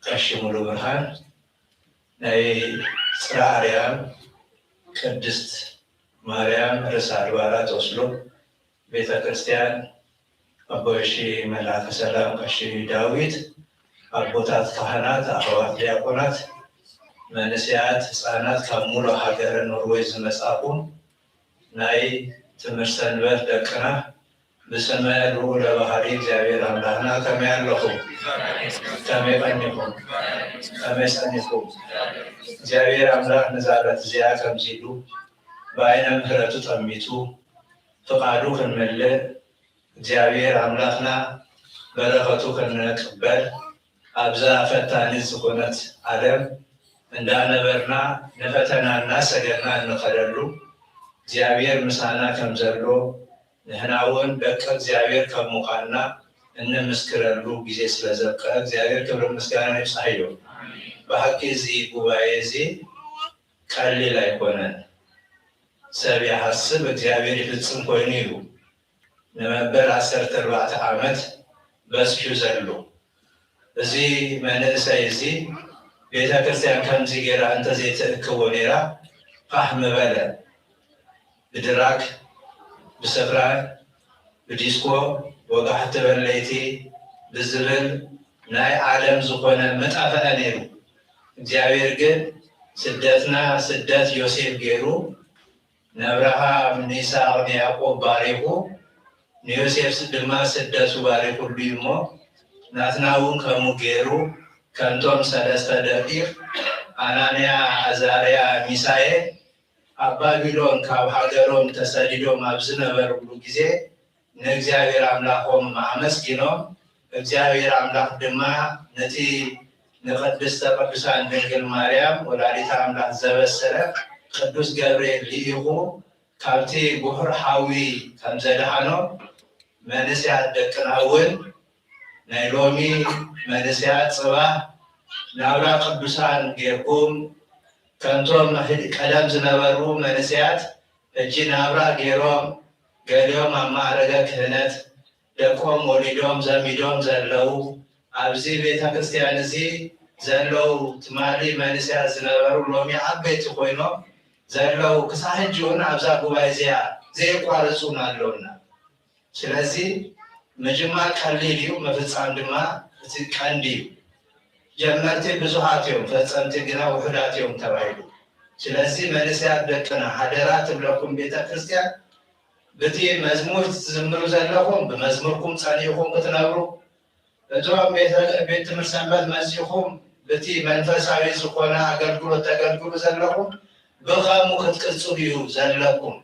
ቀሺ ሙሉ ብርሃን፣ ናይ ጽርሐ አርያም ቅድስት ማርያም ርእሰ አድባራት ወስሎ ቤተ ክርስቲያን አቦሺ መልአከ ሰላም ቀሺ ዳዊት፣ አቦታት ካህናት፣ አሕዋት ዲያቆናት፣ መንእሰያት፣ ህፃናት ካብ ሙሉ ሃገረ ኖርዌይ ዝመጻኹ ናይ ትምህርት ሰንበት ደቅና ብስመ ልዑለ ባህሪ እግዚአብሔር አምላክና ከመይ ኣለኹም? ከመይ ቀኒኹም? ከመይ ጸኒኹም? እግዚአብሔር አምላክ ንዛረት እዚኣ ከምዚ ኢሉ በዓይነ ምሕረቱ ጠሚቱ ፍቃዱ ክንምልእ እግዚአብሔር አምላክና በረከቱ ክንቅበል ኣብዛ ፈታኒት ዝኾነት ዓለም እንዳነበርና ንፈተናና ሰገድና እንኸደሉ እግዚአብሔር ምሳና ከም ዘሎ ንሕና እውን ደቂ እግዚአብሔር ከም ምዃንና እንምስክረሉ ግዜ ስለ ዘብቀ እግዚአብሔር ክብሪ ምስጋና ይብፅሐዮ። ብሓቂ እዚ ጉባኤ እዚ ቀሊል ኣይኮነን። ሰብ ይሓስብ እግዚአብሔር ይፍፅም ኮይኑ እዩ ንመበል 14 ዓመት በፅሑ ዘሎ። እዚ መንእሰይ እዚ ቤተ ክርስቲያን ከምዚ ጌራ እንተዘይትእክቦ ነይራ ፋሕም በለ ብድራክ ብስፍራን ብዲስኮ ወጋሕቲ በለይቲ ብዝብል ናይ ዓለም ዝኾነ መጣፈአ ነይሩ። እግዚአብሔር ግን ስደትና ስደት ዮሴፍ ገይሩ ንአብርሃም ንይስሐቅ ንያዕቆብ ባሪኹ ንዮሴፍ ድማ ስደቱ ባሪኹሉ እሞ ናትና እውን ከምኡ ገይሩ ከምቶም 3 ደቂቕ አናንያ፣ አዛርያ፣ ሚሳኤል ኣብ ባቢሎን ካብ ሃገሮም ተሰዲዶም ኣብ ዝነበሩሉ ግዜ ንእግዚአብሔር አምላኮም አመስጊኖም እግዚአብሔር አምላክ ድማ ነቲ ንቅድስተ ቅዱሳን ድንግል ማርያም ወላዲተ አምላክ ዘበሰረ ቅዱስ ገብርኤል ልኢኹ ካብቲ ጉሑር ሓዊ ከም ዘድሓኖ መንእሰያት ደቅና እውን ናይ ሎሚ መንእሰያት ጽባህ ናብራ ቅዱሳን ጌርኩም ከምቶም ቀደም ዝነበሩ መንእሰያት እጂ ናብራ ገይሮም ገሊኦም ኣብ ማዕረገ ክህነት ደቆም ወሊዶም ዘሚዶም ዘለው ኣብዚ ቤተ ክርስቲያን እዚ ዘለው ትማሊ መንእሰያት ዝነበሩ ሎሚ ዓበይቲ ኮይኖም ዘለው ክሳብ ሕጂ እውን ኣብዛ ጉባኤ እዚኣ ዘይቋረፁን ኣለውና። ስለዚ ምጅማር ቀሊል እዩ፣ ምፍፃም ድማ እቲ ቀንዲ እዩ። ጀመርቲ ብዙሓት እዮም፣ ፈፀምቲ ግና ውሑዳት እዮም ተባሂሉ። ስለዚ መንእሰያት ደቅና ሓደራ ትብለኩም ቤተ ክርስቲያን በቲ መዝሙር ትዝምሩ ዘለኹም ብመዝሙርኩም ጸኒዕኹም ክትነብሩ፣ እቶም ቤት ትምህርት ሰንበት መፂኹም በቲ መንፈሳዊ ዝኾነ ኣገልግሎት ተገልግሉ ዘለኹም ብኸምኡ ክትቅፅሉ እዩ ዘለኩም።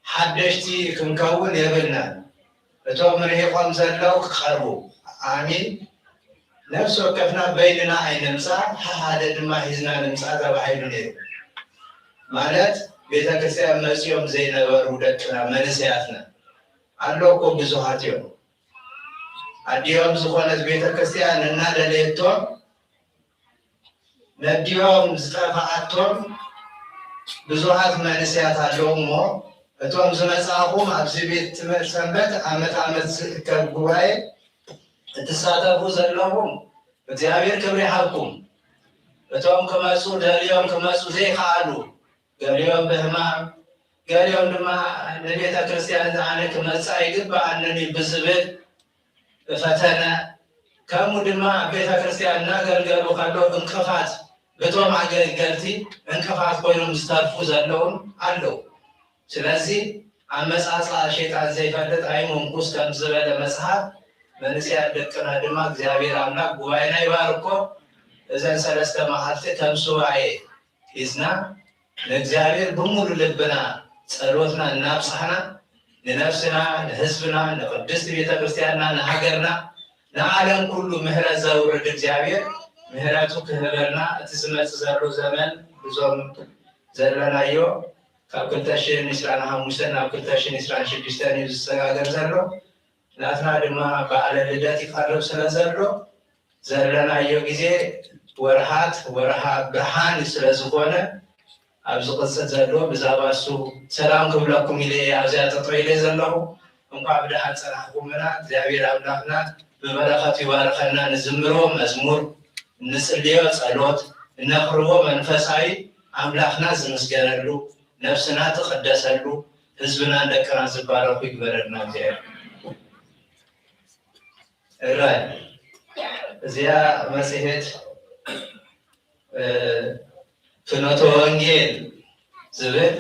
ሓደሽቲ ክንከውን የብልናን። እቶም ርሒቆም ዘለው ክቐርቡ ኣሚን። ነፍሲ ወከፍና በይንና ኣይንምፃእ ሓደ ድማ ሒዝና ንምፃእ ተባሂሉ ነይሩ። ማለት ቤተ ክርስቲያን መፂኦም ዘይነበሩ ደቅና መንእሰያትና ኣለዉ እኮ ብዙሓት እዮም። ኣዲኦም ዝኾነት ቤተ ክርስቲያን እናደለየቶም ነዲኦም ዝጠፋኣቶም ብዙሓት መንእሰያት ኣለዉ እሞ እቶም ዝመፃኹም ኣብዚ ቤት ትምህርቲ ሰንበት ዓመት ዝእከብ ጉባኤ እትሳተፉ ዘለኹም እግዚአብሔር ክብሪ ይሃብኩም። እቶም ክመፁ ደልዮም ክመፁ ዘይከኣሉ ገሊኦም ብሕማም ገሊኦም ድማ ንቤተ ክርስቲያን ዝኣነ ክመፃእ ይግባኣኒ ብዝብል ፈተነ ከምኡ ድማ ቤተ ክርስቲያን እናገልገሉ ከለዉ እንቅፋት በቶም አገልገልቲ እንቅፋት ኮይኖም ዝተርፉ ዘለውን ኣለው። ስለዚ አመፃፃ ሸይጣን ዘይፈልጥ ኣይሞንኩስ ከም ዝበለ መጽሓፍ መንእሰያት ደቅና ድማ እግዚአብሔር አምላክ ጉባኤና ይባርኮ። እዘን 3 መዓልቲ ከም ሱባኤ ሒዝና ንእግዚአብሔር ብሙሉ ልብና ጸሎትና እናብፅሕና ንነፍስና ንህዝብና ንቅድስት ቤተ ክርስቲያንና ንሃገርና ንዓለም ኩሉ ምህረት ዘውርድ እግዚአብሔር ምህረቱ ክህበልና እቲ ዝመፅእ ዘሎ ዘመን ብዙም ዘለናዮ ካብ 2025 ናብ 2026 እዩ ዝሰጋገር ዘሎ ናትና ድማ በዓለ ልደት ይቀርብ ስለ ዘሎ ዘለናዮ ግዜ ወርሃ ብርሃን ስለ ዝኾነ ኣብ ዝቕፅል ዘሎ ብዛዕባ እሱ ሰላም ክብለኩም ኢለ ኣብዚኣ ጠጠው ኢለ ዘለኹ እንኳዕ ብድሓን ፀናሕኩምና እግዚኣብሔር ኣምላኽና ብበረኸቱ ይባርከና ንዝምሮ መዝሙር ንፅልዮ ጸሎት እነቕርቦ መንፈሳዊ ኣምላኽና ዝምስገነሉ ነፍስና ትቕደሰሉ ህዝብና ደቅና ዝባረኩ ይግበረልና እግዚአብሔር እራይ እዚያ መጽሔት ፍኖተ ወንጌል ዝብል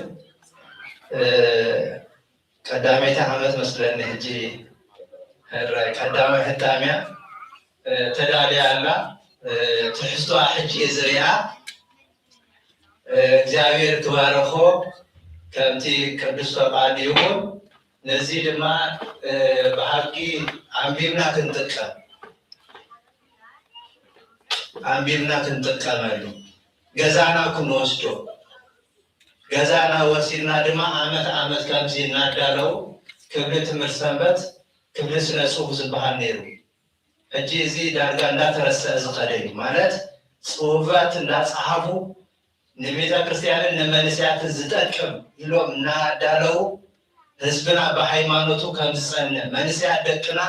ቀዳመይቲ ዓመት መስለኒ ሕጂ እራይ ቀዳማይ ሕታምያ ተዳልያ ኣላ ትሕዝቶ ሕጂ ዝርያ እግዚአብሔር ትባረኮ ከምቲ ቅዱስ ፈቃድ ይሁን ነዚ ድማ ብሓቂ አንቢብና ክንጥቀመሉ ገዛና ክንወስዶ ገዛና ወሲድና ድማ ዓመት ከምዚ እናዳለው ክብሊ ትምህርት ሰንበት ክብሊ ስነ ጽሑፍ ዝበሃል ነይሩ ሕጂ እዚ ዳርጋ እንዳተረሰዐ ዝኸደ እዩ ማለት ጽሑፋት እንዳፀሓፉ ንቤተ ክርስቲያንን ንመንስያትን ዝጠቅም ኢሎም እናዳለው ህዝብና በሃይማኖቱ ከም ዝጸንዕ መንስያት ደቅና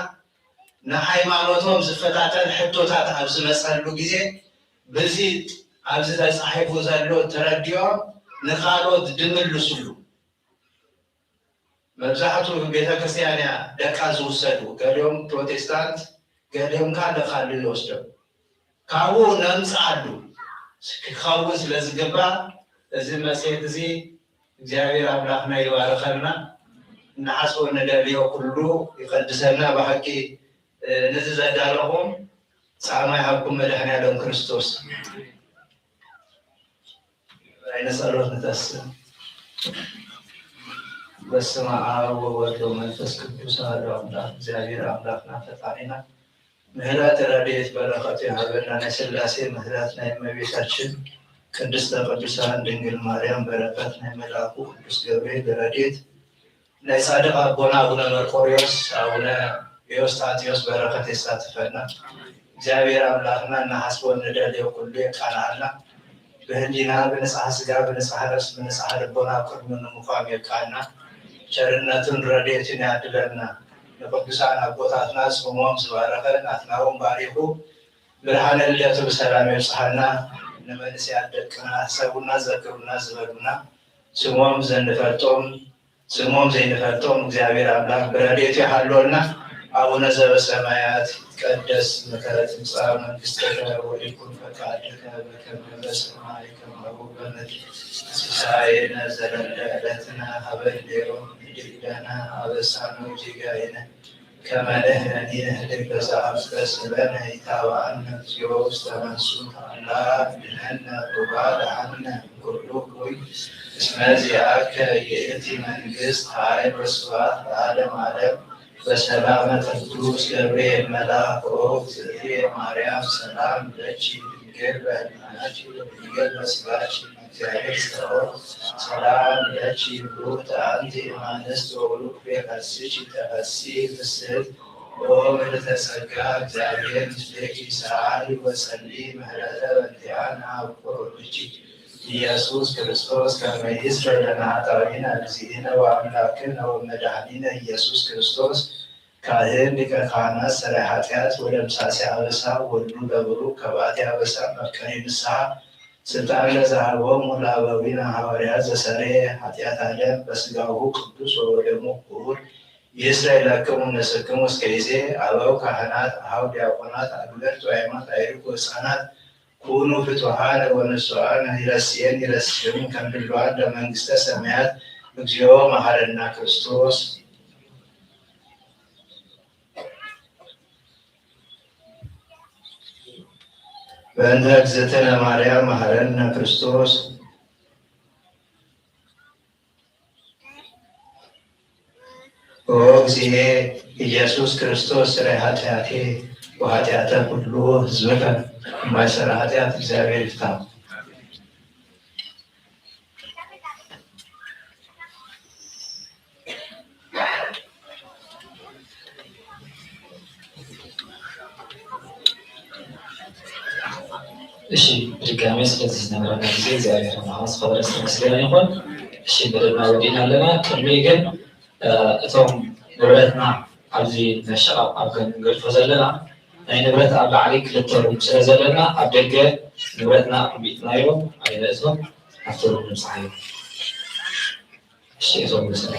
ንሃይማኖቶም ዝፈታተን ሕቶታት ኣብ ዝመፀሉ ግዜ በዚ ኣብዚ ተጻሒፉ ዘሎ ተረዲኦም ንኻልኦት ድምልሱሉ መብዛሕትኡ ቤተ ክርስቲያን እያ ደቃ ዝውሰዱ ገሊኦም ፕሮቴስታንት ገሊኦም ካለ ይወስዶም ካብኡ ነምፅኣሉ ክኸውን ስለ ዝግባእ እዚ መጽሔት እዚ እግዚአብሔር ኣምላኽና ይባርከልና ንሓስቦ ንደልዮ ኩሉ ይቀድሰልና ብሓቂ ነዚ ዘዳለኹም ጻማ ይሃብኩም መድኃኔዓለም ክርስቶስ አይነ ጸሎት ንተስም በስመ አብ ወወልድ ወመንፈስ ቅዱስ አሐዱ አምላክ እግዚአብሔር አምላክና ፈጣሪና ምህረት ረድኤት በረከት ይሃበና ናይ ሥላሴ ምህረት ናይ እመቤታችን ቅድስተ ቅዱሳን ድንግል ማርያም በረከት ናይ መልአኩ ቅዱስ ገብርኤል ረድኤት ናይ ጻድቅ አቦና አቡነ መርቆሬዎስ አቡነ ኤዎስጣቴዎስ በረከት ይሳትፈና እግዚአብሔር አምላክና እናሐስቦ እንደልዮ ኩሉ የቃናልና በህሊና በንጽሐ ስጋ በንጽሐ ነፍስ በንጽሐ ልቦና ቅድሙን ሙቃም የቃና ቸርነቱን ረድኤቱን ያድለና ለቅዱሳን አቦታትና ጾሞም ዝባረከ ናትናኦም ባሪኹ ብርሃነ ልደቱ በሰላም ይብጽሐና ንመንስያት ደቅና ሰቡና ዘክሩና ዝበሉና ስሞም ዘይንፈልጦም እግዚአብሔር አምላክ በረድኤቱ ያሃልወልና አቡነ ዘበሰማያት ይትቀደስ ስምከ ትምጻእ መንግሥትከ ወይኩን ፈቃድከ በከመ በሰማይ ከማሁ በምድር ሲሳየነ ዘለለ ዕለትነ ሀበነ ዮም ወኅድግ ለነ አበሳነ ወጌጋየነ ከመ ንሕነኒ ንኅድግ ለዘአበሰ ለነ ኢታብአነ እግዚኦ ውስተ መንሱት አላ አድኅነነ ወባልዐነ እምኩሉ እኩይ እስመ ዚአከ ይእቲ መንግሥት ኃይል ወስብሐት ለዓለመ ዓለም በሰላመ ቅዱስ ገብርኤል መልአክ እግዝእትየ ማርያም ሰላም ለኪ ድንግል በሕሊናኪ ወድንግል በሥጋኪ እግዚአብሔር ጸባኦት ሰላም ለኪ ብሩክት አንቲ እምአንስት ወቡሩክ ፍሬ ከርሥኪ ተፈሥሒ ፍስሕት ኦ ምልዕተ ጸጋ እግዚአብሔር ምስሌኪ ሰአሊ ወጸልዪ ምህረተ በእንቲአነ ወኩሎኪ ኢየሱስ ክርስቶስ ከመ ይስረይ ለነ ኃጣውኢነ እግዚእነ ወአምላክነ ወመድኃኒነ ኢየሱስ ክርስቶስ ካህን ሊቀ ካህናት ሠራይ ኃጢአት ወደምሳሴ አበሳ ወልዱ ለብሩክ ከበአቲ አበሳ መፍቀሬ ንስሐ ስልጣን ለዘሃቦሙ ለአበዊነ ሐዋርያት ዘሰረየ ኃጢአት ዓለም በሥጋሁ ቅዱስ ወበደሙ ክቡር ይስረይ ለክሙ ንስክሙ እስከ ይዜ አበው ካህናት አኀው ዲያቆናት አግብርት ወአእማት አዕርክቱ ሕፃናት ኩኑ ፍቱሐነ ወንጹሐነ ይረስየኒ ከመ ድሉዋን ለመንግሥተ ሰማያት እግዚኦ መሐረነ ክርስቶስ በእንተ እግዝእትነ ማርያም መሐረነ ክርስቶስ ኦ እግዚእ ኢየሱስ ክርስቶስ ሥራይ ኃጢአቴ وኃጢአተ ኩሉ ሕዝብከ የማይሰራ ኃጢአት እግዚአብሔር ይፍታ። እሺ ድጋሜ ስለዚህ ነገርና ጊዜ እግዚአብሔር ማስ ፈረስ መስገን ይሆን። እሺ በደና ወዲና ለና ቅድሜ ግን እቶም ንብረትና ኣብዚ ነሸቃ ኣብ ገንገድፎ ዘለና ናይ ንብረት ኣብ ላዕሊ ክልተ ሩም ስለ ዘለና ኣብ ደገ ንብረትና ቢጥናዮም ኣይነእቶም ኣብቲ ሩም ንብፅሓዮ። እሺ እቶም ምስለ